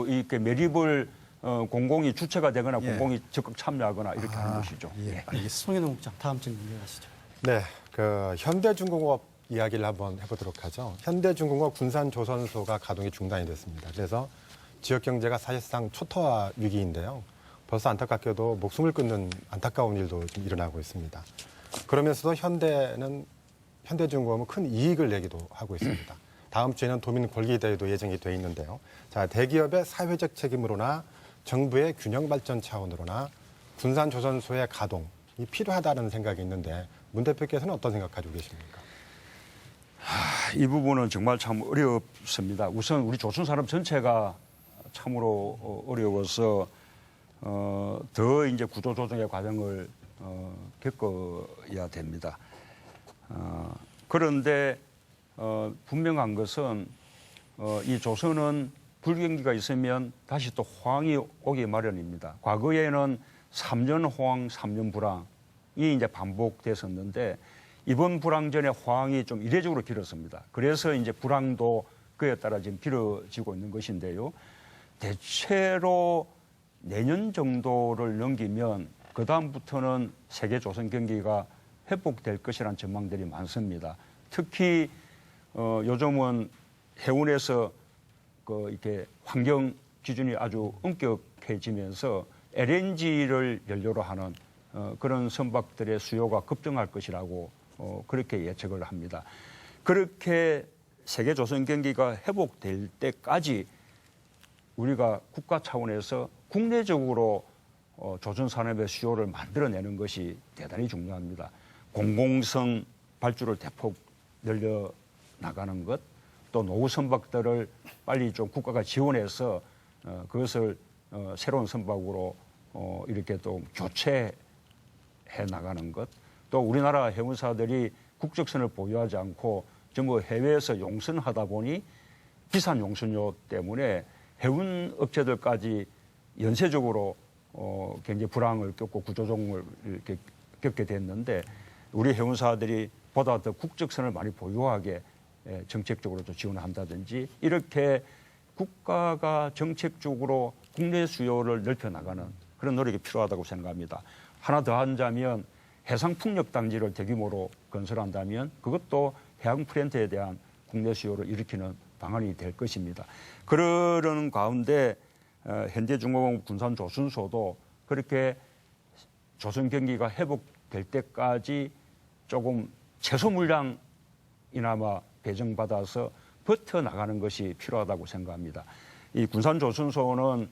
이렇게 매립을 공공이 주체가 되거나 공공이 적극 참여하거나 이렇게 하는 것이죠. 예, 알겠습니다. 송영호 국장 다음 질문 이어가시죠. 네, 그 현대중공업 이야기를 한번 해보도록 하죠. 현대중공업 군산조선소가 가동이 중단이 됐습니다. 그래서 지역 경제가 사실상 초토화 위기인데요. 벌써 안타깝게도 목숨을 끊는 안타까운 일도 좀 일어나고 있습니다. 그러면서도 현대중공업은 큰 이익을 내기도 하고 있습니다. 다음 주에는 도민권리대회도 예정이 돼 있는데요. 자, 대기업의 사회적 책임으로나 정부의 균형 발전 차원으로나 군산조선소의 가동이 필요하다는 생각이 있는데 문 대표께서는 어떤 생각 가지고 계십니까? 이 부분은 정말 참 어렵습니다. 우선 우리 조선산업 전체가 참으로 어려워서 더 이제 구조조정의 과정을 겪어야 됩니다. 그런데 분명한 것은 이 조선은 불경기가 있으면 다시 또 호황이 오기 마련입니다. 과거에는 3년 호황, 3년 불황이 이제 반복됐었는데 이번 불황 전에 호황이 좀 이례적으로 길었습니다. 그래서 이제 불황도 그에 따라 지금 길어지고 있는 것인데요. 대체로 내년 정도를 넘기면 그 다음부터는 세계 조선 경기가 회복될 것이라는 전망들이 많습니다. 특히 요즘은 해운에서 이렇게 환경 기준이 아주 엄격해지면서 LNG를 연료로 하는 그런 선박들의 수요가 급증할 것이라고 그렇게 예측을 합니다. 그렇게 세계 조선 경기가 회복될 때까지 우리가 국가 차원에서 국내적으로 조선 산업의 수요를 만들어내는 것이 대단히 중요합니다. 공공성 발주를 대폭 늘려 나가는 것, 또 노후 선박들을 빨리 좀 국가가 지원해서 그것을 새로운 선박으로 이렇게 또 교체해 나가는 것, 또 우리나라 해운사들이 국적선을 보유하지 않고 전부 해외에서 용선하다 보니 비싼 용선료 때문에 해운 업체들까지 연쇄적으로 굉장히 불황을 겪고 구조조정을 이렇게 겪게 됐는데 우리 해운사들이 보다 더 국적선을 많이 보유하게 정책적으로 또 지원을 한다든지 이렇게 국가가 정책적으로 국내 수요를 넓혀 나가는 그런 노력이 필요하다고 생각합니다. 하나 더 하자면 해상풍력단지를 대규모로 건설한다면 그것도 해양 프렌트에 대한 국내 수요를 일으키는 방안이 될 것입니다. 그러는 가운데 현대중공업 군산조선소도 그렇게 조선 경기가 회복될 때까지 조금 최소 물량이나마 배정받아서 버텨나가는 것이 필요하다고 생각합니다. 이 군산조선소는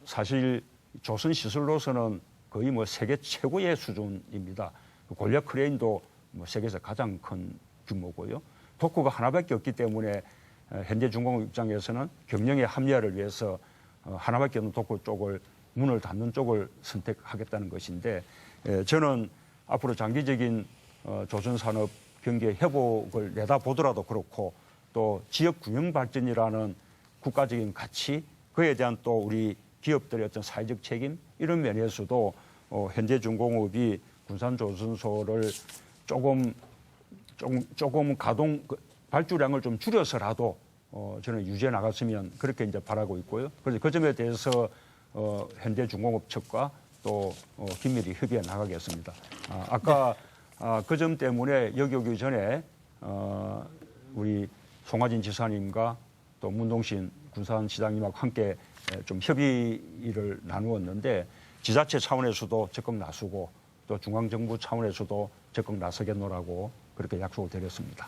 사실 조선 시설로서는 거의 뭐 세계 최고의 수준입니다. 골략 크레인도 뭐 세계에서 가장 큰 규모고요. 도크가 하나밖에 없기 때문에 현대중공업 입장에서는 경영의 합리화를 위해서 하나밖에 없는 도크 쪽을 문을 닫는 쪽을 선택하겠다는 것인데 저는 앞으로 장기적인 조선산업 경기의 회복을 내다보더라도 그렇고 또 지역 균형 발전이라는 국가적인 가치 그에 대한 또 우리 기업들의 어떤 사회적 책임 이런 면에서도 현대중공업이 군산조선소를 조금 가동 발주량을 좀 줄여서라도 저는 유지해 나갔으면 그렇게 이제 바라고 있고요. 그래서 그 점에 대해서 현대중공업 측과 또 긴밀히 협의해 나가겠습니다. 아까 그 점 때문에 여기 오기 전에 우리 송하진 지사님과 또 문동신 군산시장님하고 함께 좀 협의를 나누었는데 지자체 차원에서도 적극 나서고 또 중앙정부 차원에서도 적극 나서겠노라고 그렇게 약속을 드렸습니다.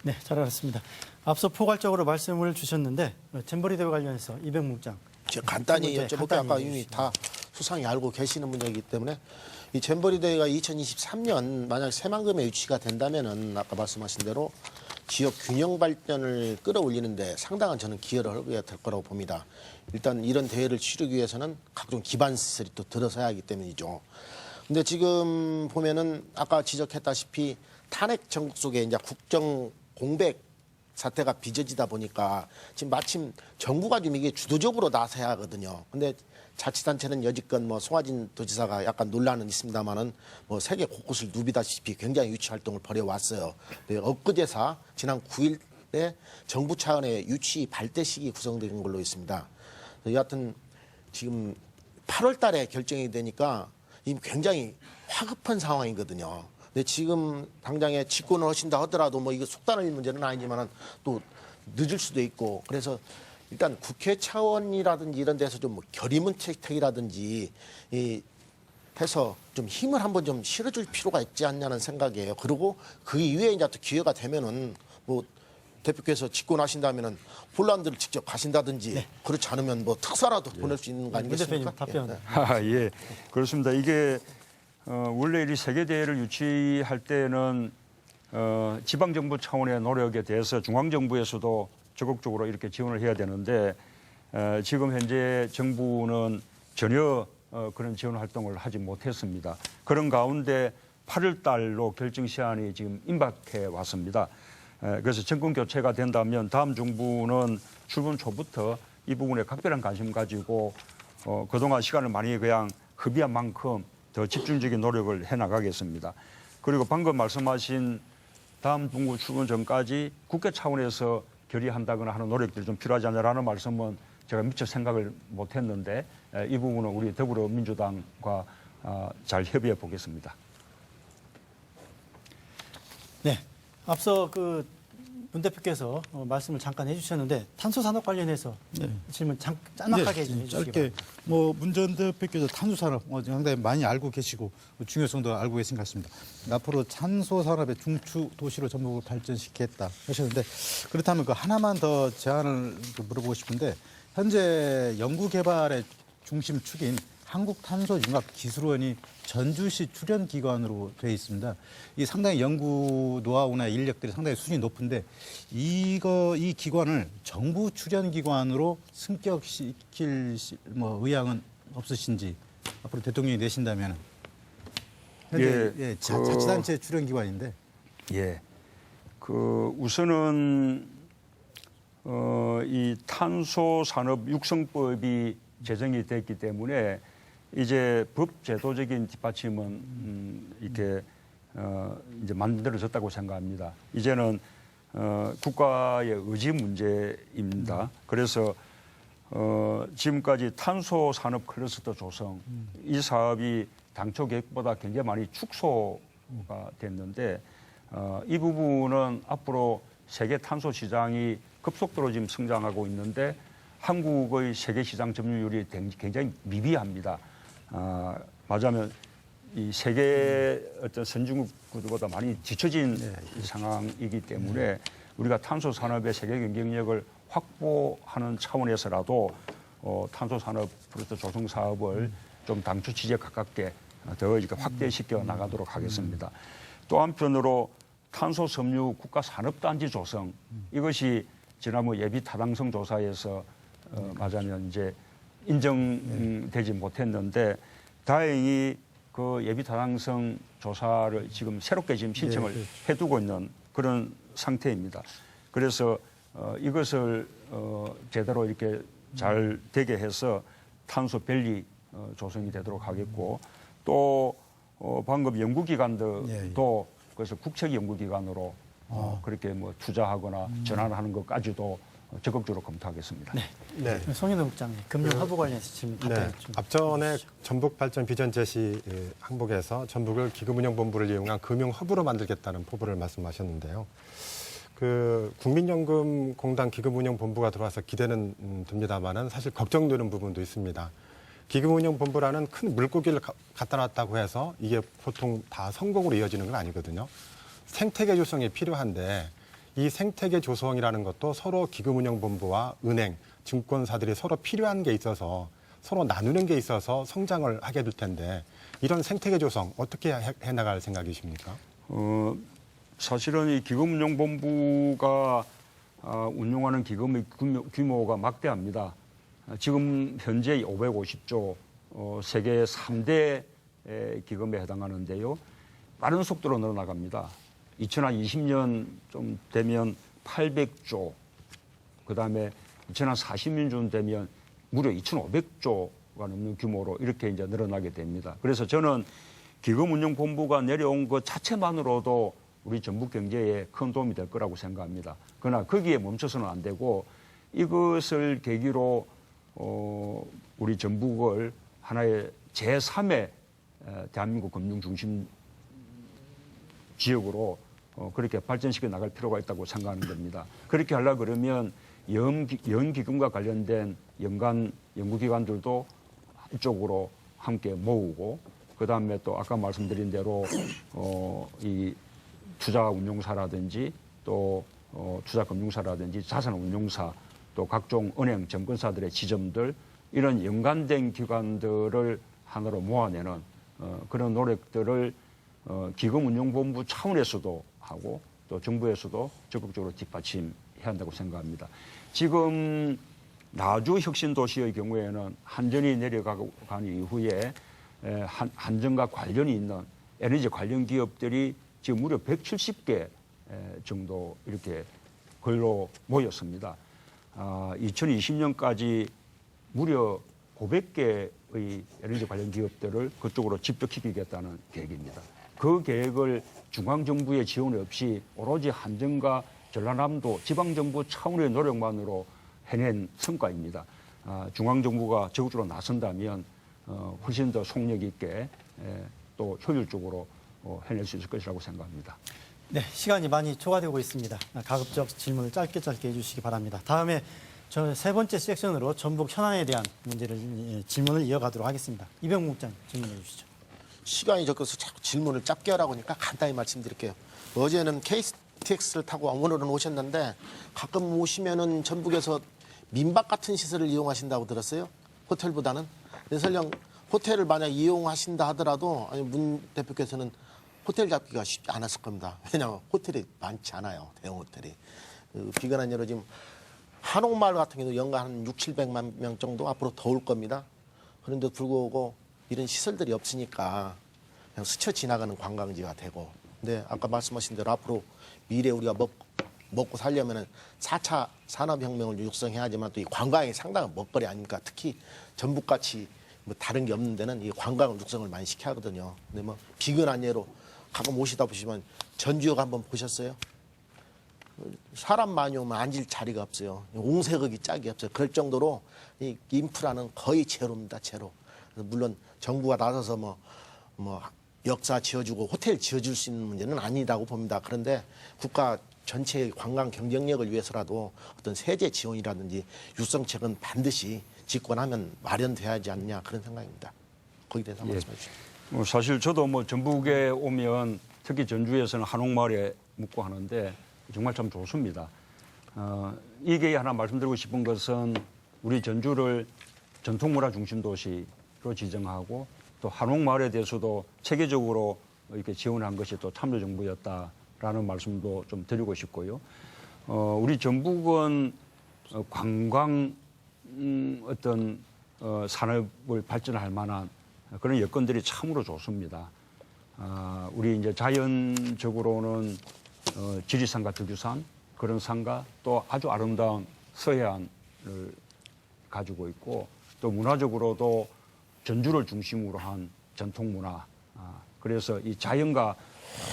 네, 잘 알았습니다. 앞서 포괄적으로 말씀을 주셨는데 잼버리 대회 관련해서 200문장. 간단히 여쭤볼게요. 아까 이미 다 수상히 알고 계시는 문제이기 때문에 이 잼버리 대회가 2023년 만약 새만금에 유치가 된다면은 아까 말씀하신 대로 지역 균형 발전을 끌어올리는데 상당한 저는 기여를 하게 될 거라고 봅니다. 일단 이런 대회를 치르기 위해서는 각종 기반 시설이 또 들어서야 하기 때문이죠. 근데 지금 보면은 아까 지적했다시피 탄핵 정국 속에 이제 국정 공백 사태가 빚어지다 보니까 지금 마침 정부가 좀 이게 주도적으로 나서야 하거든요. 근데 자치단체는 여지껏 뭐 송하진 도지사가 약간 논란은 있습니다만은 뭐 세계 곳곳을 누비다시피 굉장히 유치 활동을 벌여왔어요. 엊그제사 지난 9일에 정부 차원의 유치 발대식이 구성된 걸로 있습니다. 여하튼 지금 8월 달에 결정이 되니까 이미 굉장히 화급한 상황이거든요. 근데 지금 당장에 집권을 하신다 하더라도 뭐 이거 속단할 문제는 아니지만은 또 늦을 수도 있고 그래서 일단 국회 차원이라든지 이런 데서 좀 뭐 결의문책이라든지 해서 좀 힘을 한번 좀 실어줄 필요가 있지 않냐는 생각이에요. 그리고 그 이후에 이제 또 기회가 되면은 뭐 대표께서 집권하신다면은 폴란드를 직접 가신다든지 네. 그렇지 않으면 뭐 특사라도 보낼 수 있는 거 문 대표님 아니겠습니까? 답변. 예, 그렇습니다. 이게 원래 이 세계 대회를 유치할 때는 지방 정부 차원의 노력에 대해서 중앙 정부에서도 적극적으로 이렇게 지원을 해야 되는데 지금 현재 정부는 전혀 그런 지원 활동을 하지 못했습니다. 그런 가운데 8월 달로 결정 시한이 지금 임박해 왔습니다. 그래서 정권 교체가 된다면 다음 정부는 출범 초부터 이 부분에 각별한 관심 가지고 그동안 시간을 많이 그냥 허비한 만큼 더 집중적인 노력을 해나가겠습니다. 그리고 방금 말씀하신 다음 정부 출범 전까지 국회 차원에서 결의한다거나 하는 노력들이 좀 필요하지 않냐라는 말씀은 제가 미처 생각을 못했는데 이 부분은 우리 더불어민주당과 잘 협의해 보겠습니다. 네, 앞서 문 대표께서 말씀을 잠깐 해주셨는데 탄소 산업 관련해서 질문 짤막하게 좀 해주시기 짧게 바랍니다. 문 전 대표께서 탄소 산업 상당히 많이 알고 계시고 중요성도 알고 계신 것 같습니다. 앞으로 탄소 산업의 중추 도시로 전북을 발전시키겠다 하셨는데 그렇다면 그 하나만 더 제안을 물어보고 싶은데 현재 연구 개발의 중심축인 한국탄소융합기술원이 전주시 출연 기관으로 되어 있습니다. 이 상당히 연구 노하우나 인력들이 상당히 수준이 높은데 이 기관을 정부 출연 기관으로 승격시킬 의향은 없으신지 앞으로 대통령이 내신다면 현재 자치단체 출연 기관인데 우선은 이 탄소 산업 육성법이 제정이 됐기 때문에 이제 법 제도적인 뒷받침은 이렇게 이제 만들어졌다고 생각합니다. 이제는 국가의 의지 문제입니다. 그래서 지금까지 탄소 산업 클러스터 조성 이 사업이 당초 계획보다 굉장히 많이 축소가 됐는데 이 부분은 앞으로 세계 탄소 시장이 급속도로 지금 성장하고 있는데 한국의 세계 시장 점유율이 굉장히 미비합니다. 말하자면 이 세계 어떤 선진국보다 많이 뒤처진 상황이기 때문에 우리가 탄소 산업의 세계 경쟁력을 확보하는 차원에서라도 탄소 산업 프로젝트 조성 사업을 좀 당초 취지에 가깝게 더 이렇게 확대시켜 나가도록 하겠습니다. 또 한편으로 탄소 섬유 국가 산업단지 조성 이것이 지난번 예비 타당성 조사에서 말하자면 이제 인정되지 못했는데 다행히 그 예비 타당성 조사를 지금 새롭게 지금 신청을 해두고 있는 그런 상태입니다. 그래서 이것을 제대로 이렇게 잘 되게 해서 탄소 밸리 조성이 되도록 하겠고 또 방금 연구기관들도 그래서 국책 연구기관으로 그렇게 뭐 투자하거나 전환하는 것까지도 적극적으로 검토하겠습니다. 네. 송인호 국장님, 금융허브 관련해서 질문 답변 좀. 앞전에 전북 발전 비전 제시 항목에서 전북을 기금운용본부를 이용한 금융허브로 만들겠다는 포부를 말씀하셨는데요. 국민연금공단 기금운용본부가 들어와서 기대는 됩니다만은 사실 걱정되는 부분도 있습니다. 기금운용본부라는 큰 물고기를 갖다 놨다고 해서 이게 보통 다 성공으로 이어지는 건 아니거든요. 생태계 조성이 필요한데 이 생태계 조성이라는 것도 서로 기금운용본부와 은행, 증권사들이 서로 필요한 게 있어서 서로 나누는 게 있어서 성장을 하게 될 텐데 이런 생태계 조성 어떻게 해나갈 생각이십니까? 사실은 이 기금운용본부가 운용하는 기금의 규모가 막대합니다. 지금 현재 550조 세계 3대 기금에 해당하는데요. 빠른 속도로 늘어나갑니다. 2020년 좀 되면 800조, 그다음에 2040년 되면 무려 2,500조가 넘는 규모로 이렇게 이제 늘어나게 됩니다. 그래서 저는 기금운용본부가 내려온 것 자체만으로도 우리 전북 경제에 큰 도움이 될 거라고 생각합니다. 그러나 거기에 멈춰서는 안 되고 이것을 계기로 우리 전북을 하나의 제3의 대한민국 금융 중심 지역으로 그렇게 발전시켜 나갈 필요가 있다고 생각하는 겁니다. 그렇게 하려고 그러면 연기금과 관련된 연간 연구기관들도 이쪽으로 함께 모으고 그다음에 또 아까 말씀드린 대로 이 투자운용사라든지 또 투자금융사라든지 자산운용사 또 각종 은행 증권사들의 지점들 이런 연관된 기관들을 하나로 모아내는 그런 노력들을 기금운용본부 차원에서도 하고 또 정부에서도 적극적으로 뒷받침해야 한다고 생각합니다. 지금 나주 혁신도시의 경우에는 한전이 내려가고 간 이후에 한전과 관련이 있는 에너지 관련 기업들이 지금 무려 170개 정도 이렇게 걸로 모였습니다. 2020년까지 무려 500개의 에너지 관련 기업들을 그쪽으로 집중시키겠다는 계획입니다. 그 계획을 중앙정부의 지원 없이 오로지 한전과 전라남도 지방정부 차원의 노력만으로 해낸 성과입니다. 중앙정부가 적극적으로 나선다면 훨씬 더 속력 있게 또 효율적으로 해낼 수 있을 것이라고 생각합니다. 네, 시간이 많이 초과되고 있습니다. 가급적 질문을 짧게 해주시기 바랍니다. 다음에 저 세 번째 섹션으로 전북 현안에 대한 질문을 이어가도록 하겠습니다. 이병국 국장 질문해 주시죠. 시간이 적어서 자꾸 질문을 짧게 하라고 하니까 간단히 말씀드릴게요. 어제는 KTX를 타고 오늘은 오셨는데 가끔 오시면은 전북에서 민박 같은 시설을 이용하신다고 들었어요. 호텔보다는. 설령 호텔을 만약 이용하신다 하더라도 아니 문 대표께서는 호텔 잡기가 쉽지 않았을 겁니다. 왜냐하면 호텔이 많지 않아요. 대형 호텔이. 비근한 예로 지금 한옥마을 같은 경우도 연간 한 600~700만 명 정도 앞으로 더 올 겁니다. 그런데 불구하고 이런 시설들이 없으니까 그냥 스쳐 지나가는 관광지가 되고. 근데 아까 말씀하신 대로 앞으로 미래 우리가 먹고 살려면은 4차 산업혁명을 육성해야지만 또 이 관광이 상당한 먹거리 아닙니까? 특히 전북같이 뭐 다른 게 없는 데는 이 관광 육성을 많이 시켜야 하거든요. 근데 뭐 비근한 예로 가끔 오시다 보시면 전주역 한번 보셨어요? 사람 많이 오면 앉을 자리가 없어요. 옹색역이 짝이 없어요. 그럴 정도로 이 인프라는 거의 제로입니다. 제로. 물론 정부가 나서서 뭐 역사 지어주고 호텔 지어줄 수 있는 문제는 아니라고 봅니다. 그런데 국가 전체의 관광 경쟁력을 위해서라도 어떤 세제 지원이라든지 육성책은 반드시 집권하면 마련돼야 하지 않느냐 그런 생각입니다. 거기에 대해서 말씀해 주시죠. 사실 저도 뭐 전북에 오면 특히 전주에서는 한옥마을에 묵고 하는데 정말 참 좋습니다. 이게 하나 말씀드리고 싶은 것은 우리 전주를 전통문화 중심 도시로 지정하고 또 한옥마을에 대해서도 체계적으로 이렇게 지원한 것이 또 참여정부였다라는 말씀도 좀 드리고 싶고요. 우리 전북은 관광 어떤 산업을 발전할 만한 그런 여건들이 참으로 좋습니다. 우리 이제 자연적으로는 지리산과 덕유산 그런 산과 또 아주 아름다운 서해안을 가지고 있고 또 문화적으로도 전주를 중심으로 한 전통 문화 그래서 이 자연과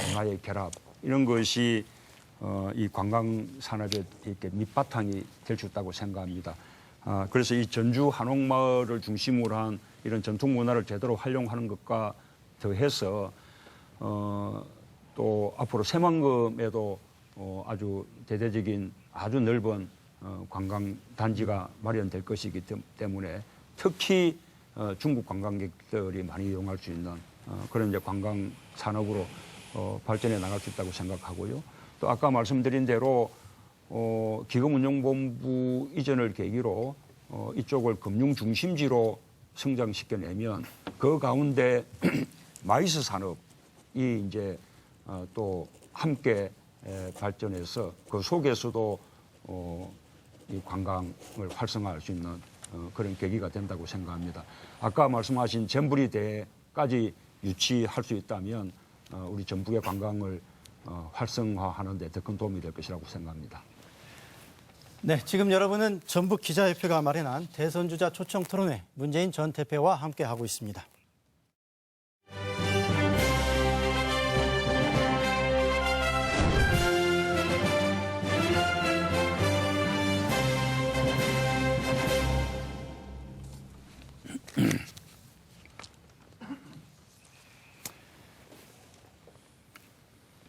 문화의 결합 이런 것이 이 관광 산업의 이렇게 밑바탕이 될 수 있다고 생각합니다. 그래서 이 전주 한옥마을을 중심으로 한 이런 전통 문화를 제대로 활용하는 것과 더해서 또 앞으로 새만금에도 아주 대대적인 아주 넓은 관광 단지가 마련될 것이기 때문에 특히 중국 관광객들이 많이 이용할 수 있는 그런 이제 관광 산업으로 발전해 나갈 수 있다고 생각하고요. 또 아까 말씀드린 대로 기금운용본부 이전을 계기로 이쪽을 금융 중심지로 성장시켜내면 그 가운데 마이스 산업이 이제 또 함께 발전해서 그 속에서도 이 관광을 활성화할 수 있는 그런 계기가 된다고 생각합니다. 아까 말씀하신 잼부리대까지 유치할 수 있다면 우리 전북의 관광을 활성화하는 데 더 큰 도움이 될 것이라고 생각합니다. 네, 지금 여러분은 전북 기자협회가 마련한 대선주자 초청 토론회 문재인 전 대표와 함께하고 있습니다.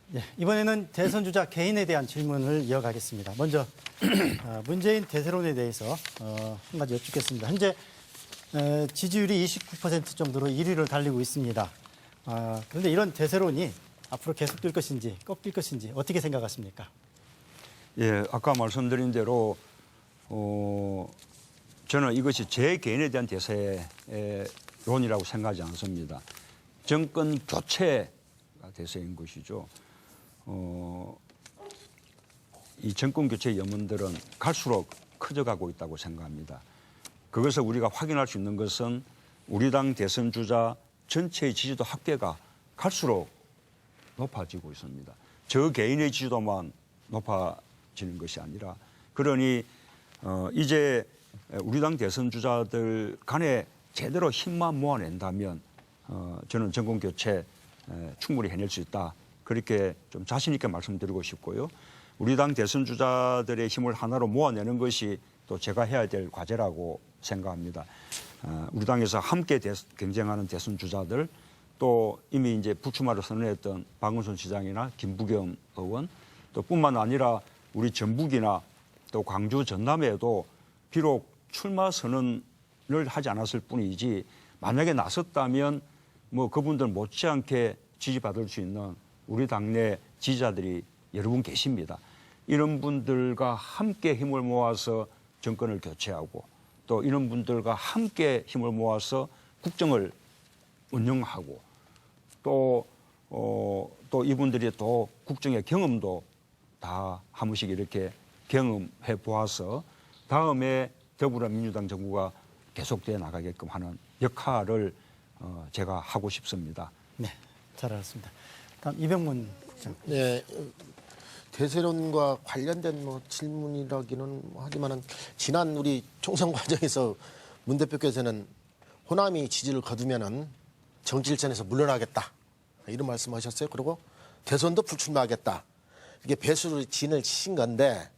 네, 이번에는 대선 주자 개인에 대한 질문을 이어가겠습니다. 먼저 문재인 대세론에 대해서 한 가지 여쭙겠습니다. 현재 지지율이 29% 정도로 1위를 달리고 있습니다. 그런데 이런 대세론이 앞으로 계속될 것인지 꺾일 것인지 어떻게 생각하십니까? 예, 아까 말씀드린 대로 저는 이것이 제 개인에 대한 대세론이라고 생각하지 않습니다. 정권 교체가 대세인 것이죠. 이 정권 교체 염원들은 갈수록 커져가고 있다고 생각합니다. 그것을 우리가 확인할 수 있는 것은 우리 당 대선 주자 전체의 지지도 합계가 갈수록 높아지고 있습니다. 저 개인의 지지도만 높아지는 것이 아니라 그러니 이제 우리 당 대선 주자들 간에 제대로 힘만 모아낸다면 저는 정권 교체 충분히 해낼 수 있다. 그렇게 좀 자신 있게 말씀드리고 싶고요. 우리 당 대선 주자들의 힘을 하나로 모아내는 것이 또 제가 해야 될 과제라고 생각합니다. 우리 당에서 함께 경쟁하는 대선 주자들 또 이미 이제 불출마를 선언했던 박원순 시장이나 김부겸 의원 또 뿐만 아니라 우리 전북이나 또 광주 전남에도 비록 출마 선언을 하지 않았을 뿐이지 만약에 나섰다면 뭐 그분들 못지않게 지지받을 수 있는 우리 당내 지지자들이 여러분 계십니다. 이런 분들과 함께 힘을 모아서 정권을 교체하고 또 이런 분들과 함께 힘을 모아서 국정을 운영하고 또 이분들이 또 국정의 경험도 다 한 번씩 이렇게 경험해 보아서 다음에 더불어민주당 정부가 계속되어 나가게끔 하는 역할을 제가 하고 싶습니다. 네, 잘 알았습니다. 다음 이병문 국장. 네, 대세론과 관련된 뭐 질문이라기는 하지만은 지난 우리 총선 과정에서 문 대표께서는 호남이 지지를 거두면은 정치일선에서 물러나겠다 이런 말씀하셨어요. 그리고 대선도 불출마하겠다 이게 배수로 진을 치신 건데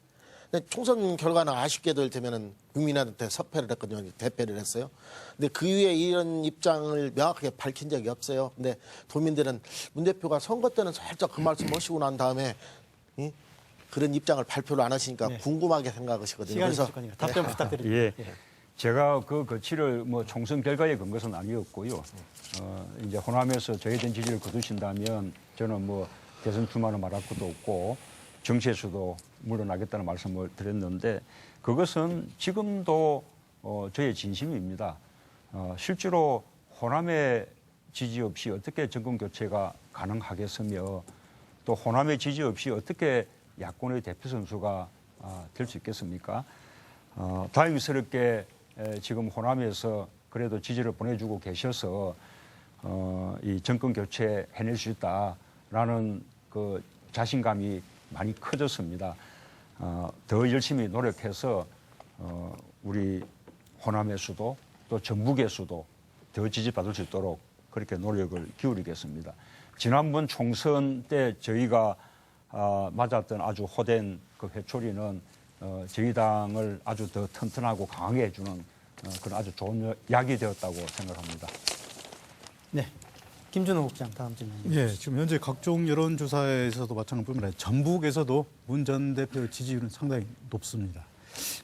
총선 결과는 아쉽게도 이를테면은 국민한테 석패를 했거든요. 대패를 했어요. 근데 그 이후에 이런 입장을 명확하게 밝힌 적이 없어요. 근데 도민들은 문 대표가 선거 때는 살짝 그 말씀 하시고 난 다음에 그런 입장을 발표를 안 하시니까 네. 궁금하게 생각하시거든요. 시간이 있을 거니까 답변 부탁드립니다. 예. 제가 그 거취를 뭐 총선 결과에 건 것은 아니었고요. 이제 호남에서 저희된 지지를 거두신다면 저는 뭐 대선 출마는 말할 것도 없고 정치에서도 물러나겠다는 말씀을 드렸는데 그것은 지금도 저의 진심입니다. 실제로 호남의 지지 없이 어떻게 정권 교체가 가능하겠으며 또 호남의 지지 없이 어떻게 야권의 대표 선수가 될 수 있겠습니까? 다행스럽게 지금 호남에서 그래도 지지를 보내주고 계셔서 이 정권 교체 해낼 수 있다라는 그 자신감이 많이 커졌습니다. 더 열심히 노력해서 우리 호남에서도 또 전북에서도 더 지지받을 수 있도록 그렇게 노력을 기울이겠습니다. 지난번 총선 때 저희가 맞았던 아주 호된 그 회초리는 저희 당을 아주 더 튼튼하고 강하게 해주는 그런 아주 좋은 약이 되었다고 생각합니다. 네, 김준호 국장 다음 질문. 예, 지금 현재 각종 여론조사에서도 마찬가지뿐만 아니라 전북에서도 문 전 대표 지지율은 상당히 높습니다.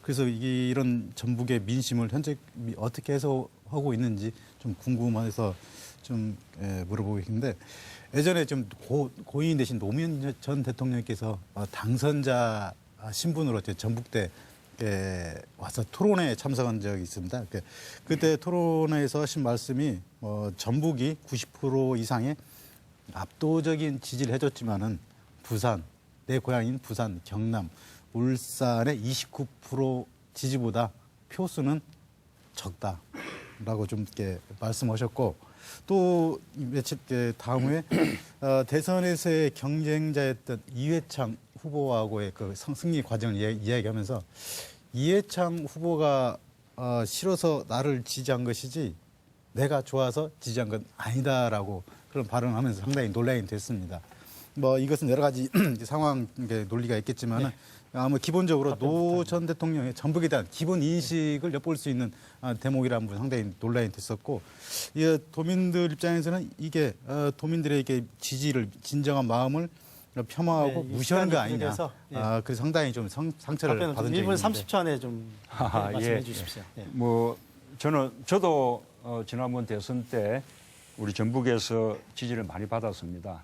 그래서 이런 전북의 민심을 현재 어떻게 해석하고 있는지 좀 궁금해서 좀 물어보고 있는데 예전에 좀 고인 대신 노무현 전 대통령께서 당선자 신분으로 전북대 와서 토론회에 참석한 적이 있습니다. 그때 토론회에서 하신 말씀이 전북이 90% 이상의 압도적인 지지를 해줬지만은 부산, 내 고향인 부산, 경남, 울산의 29% 지지보다 표수는 적다라고 좀 이렇게 말씀하셨고 또 며칠 다음 후에 대선에서의 경쟁자였던 이회창 후보하고의 그 승리 과정을 이야기하면서 이회창 후보가 싫어서 나를 지지한 것이지 내가 좋아서 지지한 건 아니다라고 그런 발언을 하면서 상당히 논란이 됐습니다. 뭐 이것은 여러 가지 상황 논리가 있겠지만은 아마 기본적으로 노 전 대통령의 전북에 대한 기본 인식을 엿볼 수 있는 대목이라는 부분 상당히 논란이 됐었고 도민들 입장에서는 이게 도민들에게 지지를 진정한 마음을 폄하하고 무시하는 거 아니냐. 그래서 상당히 좀 상처를 받은 적이 1분 있는데. 30초 안에 좀 말씀해 예. 주십시오. 네. 뭐 저도 지난번 대선 때 우리 전북에서 지지를 많이 받았습니다.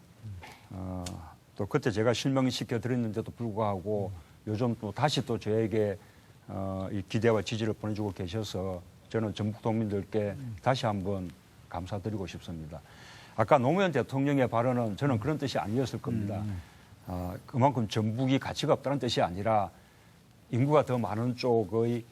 또 그때 제가 실명시켜 드렸는데도 불구하고 요즘 또 다시 또 저에게 이 기대와 지지를 보내주고 계셔서 저는 전북 도민들께 다시 한번 감사드리고 싶습니다. 아까 노무현 대통령의 발언은 저는 그런 뜻이 아니었을 겁니다. 그만큼 전북이 가치가 없다는 뜻이 아니라 인구가 더 많은 쪽의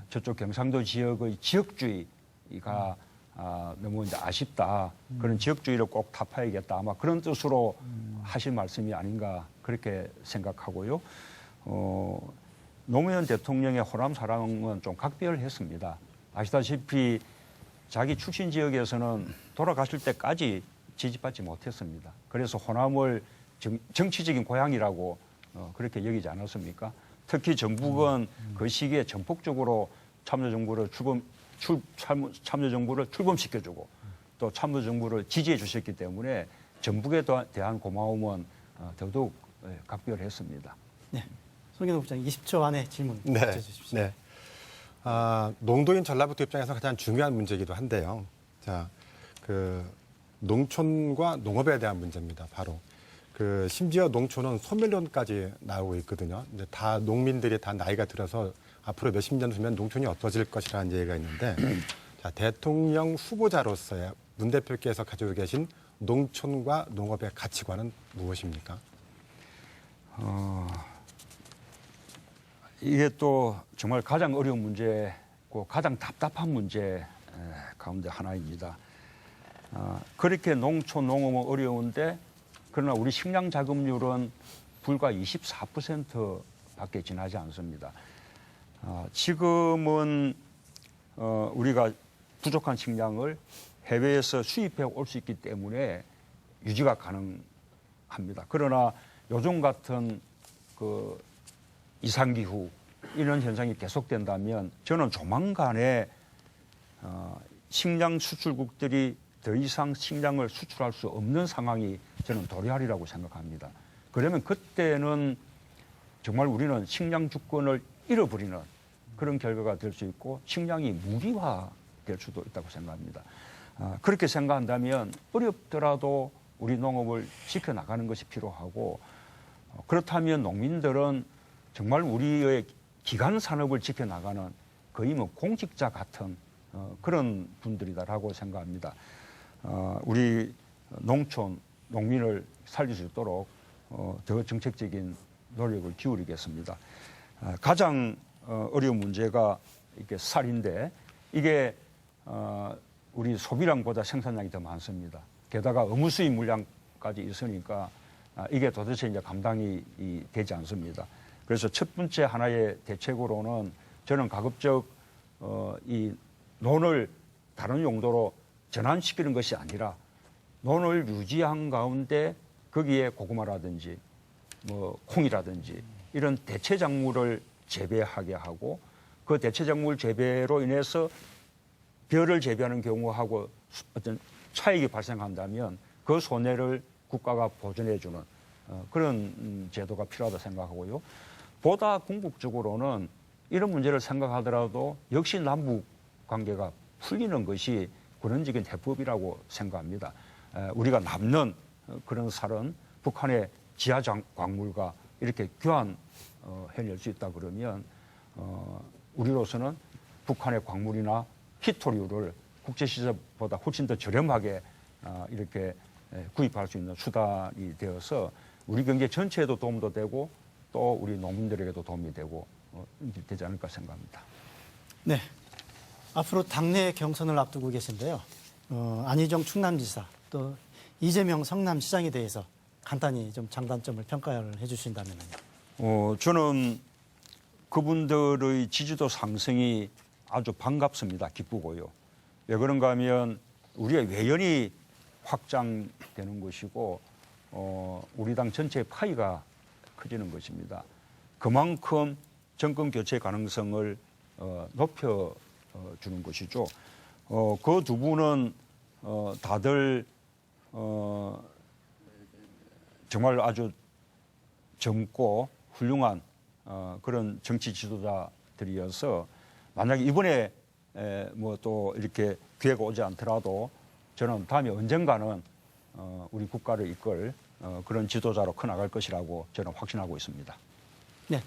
저쪽 경상도 지역의 지역주의가 너무 이제 아쉽다. 그런 지역주의를 꼭 타파해야겠다. 아마 그런 뜻으로 하실 말씀이 아닌가 그렇게 생각하고요. 노무현 대통령의 호남 사랑은 좀 각별했습니다. 아시다시피 자기 출신 지역에서는 돌아가실 때까지 지지받지 못했습니다. 그래서 호남을 정치적인 고향이라고 그렇게 여기지 않았습니까? 특히 전북은 그 시기에 전폭적으로 참여정부를 출범시켜주고 또 참여정부를 지지해 주셨기 때문에 전북에 대한 고마움은 더더욱 각별했습니다. 네. 송기동 부장 20초 안에 질문 네. 주십시오. 네. 농도인 전라북도 입장에서 가장 중요한 문제이기도 한데요. 자, 그 농촌과 농업에 대한 문제입니다. 바로 그 심지어 농촌은 소멸론까지 나오고 있거든요. 이제 다 농민들이 다 나이가 들어서 앞으로 몇십 년 후면 농촌이 어떠질 것이라는 얘기가 있는데, 자, 대통령 후보자로서의 문 대표께서 가지고 계신 농촌과 농업의 가치관은 무엇입니까? 이게 또 정말 가장 어려운 문제고 가장 답답한 문제 가운데 하나입니다. 그렇게 농촌 농업은 어려운데 그러나 우리 식량 자급률은 불과 24%밖에 지나지 않습니다. 지금은 우리가 부족한 식량을 해외에서 수입해 올 수 있기 때문에 유지가 가능합니다. 그러나 요즘 같은 그 이상기후 이런 현상이 계속된다면 저는 조만간에 식량 수출국들이 더 이상 식량을 수출할 수 없는 상황이 저는 도래하리라고 생각합니다. 그러면 그때는 정말 우리는 식량 주권을 잃어버리는 그런 결과가 될 수 있고 식량이 무기화될 수도 있다고 생각합니다. 그렇게 생각한다면 어렵더라도 우리 농업을 지켜나가는 것이 필요하고 그렇다면 농민들은 정말 우리의 기간 산업을 지켜나가는 거의 뭐 공직자 같은 그런 분들이다라고 생각합니다. 우리 농촌 농민을 살릴 수 있도록 더 정책적인 노력을 기울이겠습니다. 가장 어려운 문제가 이게 쌀인데 이게 우리 소비량보다 생산량이 더 많습니다. 게다가 의무 수입 물량까지 있으니까 이게 도대체 이제 감당이 되지 않습니다. 그래서 첫 번째 하나의 대책으로는 저는 가급적 이 논을 다른 용도로 전환시키는 것이 아니라 논을 유지한 가운데 거기에 고구마라든지 뭐 콩이라든지 이런 대체 작물을 재배하게 하고 그 대체 작물 재배로 인해서 벼를 재배하는 경우하고 어떤 차익이 발생한다면 그 손해를 국가가 보전해주는 그런 제도가 필요하다 생각하고요. 보다 궁극적으로는 이런 문제를 생각하더라도 역시 남북 관계가 풀리는 것이 근원적인 해법이라고 생각합니다. 우리가 남는 그런 쌀은 북한의 지하 광물과 이렇게 교환해낼 수 있다 그러면 우리로서는 북한의 광물이나 히토류를 국제시장보다 훨씬 더 저렴하게 이렇게 구입할 수 있는 수단이 되어서 우리 경제 전체에도 도움도 되고 또 우리 농민들에게도 도움이 되고 되지 않을까 생각합니다. 네. 앞으로 당내 경선을 앞두고 계신데요. 안희정 충남지사 또 이재명 성남시장에 대해서 간단히 좀 장단점을 평가를 해주신다면요. 저는 그분들의 지지도 상승이 아주 반갑습니다. 기쁘고요. 왜 그런가 하면 우리의 외연이 확장되는 것이고 우리 당 전체의 파이가 커지는 것입니다. 그만큼 정권 교체 가능성을 높여주는 것이죠. 그 두 분은 다들 정말 아주 젊고 훌륭한 그런 정치 지도자들이어서 만약에 이번에 뭐 또 이렇게 기회가 오지 않더라도 저는 다음에 언젠가는 우리 국가를 이끌 그런 지도자로 커나갈 것이라고 저는 확신하고 있습니다. 네.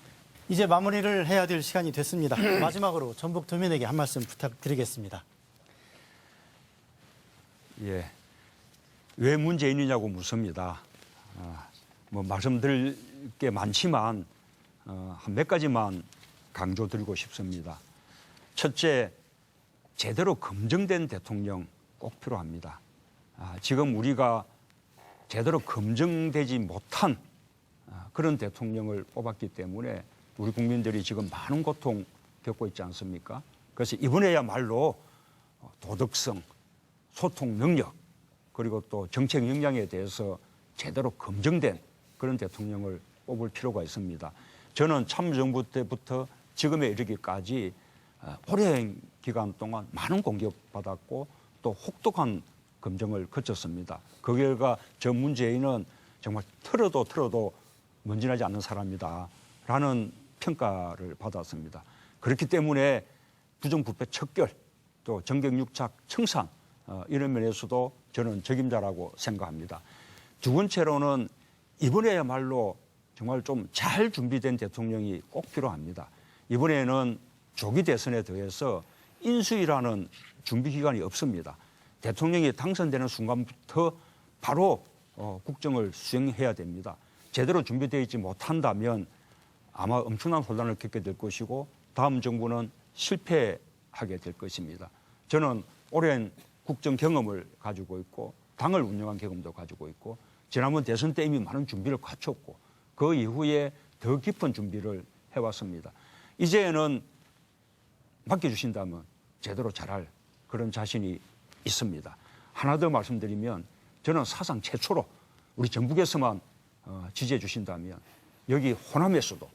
이제 마무리를 해야 될 시간이 됐습니다. 마지막으로 전북 도민에게 한 말씀 부탁드리겠습니다. 예. 왜 문재인이냐고 묻습니다. 뭐 말씀드릴 게 많지만 한 몇 가지만 강조드리고 싶습니다. 첫째, 제대로 검증된 대통령 꼭 필요합니다. 지금 우리가 제대로 검증되지 못한 그런 대통령을 뽑았기 때문에 우리 국민들이 지금 많은 고통 겪고 있지 않습니까? 그래서 이번에야말로 도덕성, 소통 능력, 그리고 또 정책 역량에 대해서 제대로 검증된 그런 대통령을 뽑을 필요가 있습니다. 저는 참정부 때부터 지금에 이르기까지 오랜 기간 동안 많은 공격받았고 또 혹독한 검증을 거쳤습니다. 그 결과 저 문재인은 정말 틀어도 문진하지 않는 사람이다라는 평가를 받았습니다. 그렇기 때문에 부정부패 척결, 또 정경유착 청산 이런 면에서도 저는 적임자라고 생각합니다. 두 번째로는 이번에야말로 정말 좀 잘 준비된 대통령이 꼭 필요합니다. 이번에는 조기 대선에 더해서 인수위라는 준비 기간이 없습니다. 대통령이 당선되는 순간부터 바로 국정을 수행해야 됩니다. 제대로 준비되어 있지 못한다면 아마 엄청난 혼란을 겪게 될 것이고 다음 정부는 실패하게 될 것입니다. 저는 오랜 국정 경험을 가지고 있고 당을 운영한 경험도 가지고 있고 지난번 대선 때 이미 많은 준비를 갖췄고 그 이후에 더 깊은 준비를 해왔습니다. 이제는 맡겨주신다면 제대로 잘할 그런 자신이 있습니다. 하나 더 말씀드리면 저는 사상 최초로 우리 전북에서만 지지해 주신다면 여기 호남에서도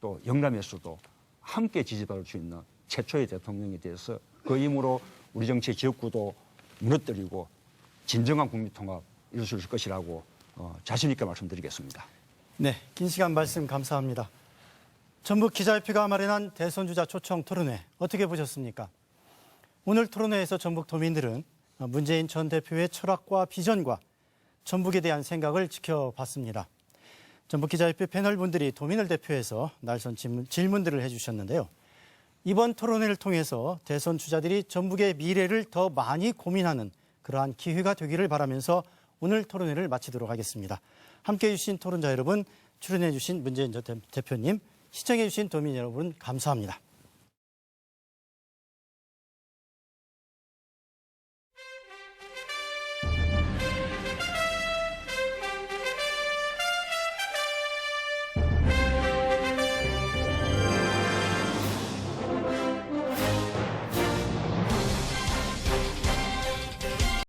또 영남에서도 함께 지지받을 수 있는 최초의 대통령에 대해서 그 힘으로 우리 정치의 지역구도 무너뜨리고 진정한 국민통합 이룰 수 있을 것이라고 자신 있게 말씀드리겠습니다. 네, 긴 시간 말씀 감사합니다. 전북 기자협회가 마련한 대선주자 초청 토론회 어떻게 보셨습니까? 오늘 토론회에서 전북 도민들은 문재인 전 대표의 철학과 비전과 전북에 대한 생각을 지켜봤습니다. 전북 기자협회 패널분들이 도민을 대표해서 날선 질문들을 해주셨는데요. 이번 토론회를 통해서 대선 주자들이 전북의 미래를 더 많이 고민하는 그러한 기회가 되기를 바라면서 오늘 토론회를 마치도록 하겠습니다. 함께해 주신 토론자 여러분, 출연해 주신 문재인 전 대표님, 시청해 주신 도민 여러분 감사합니다.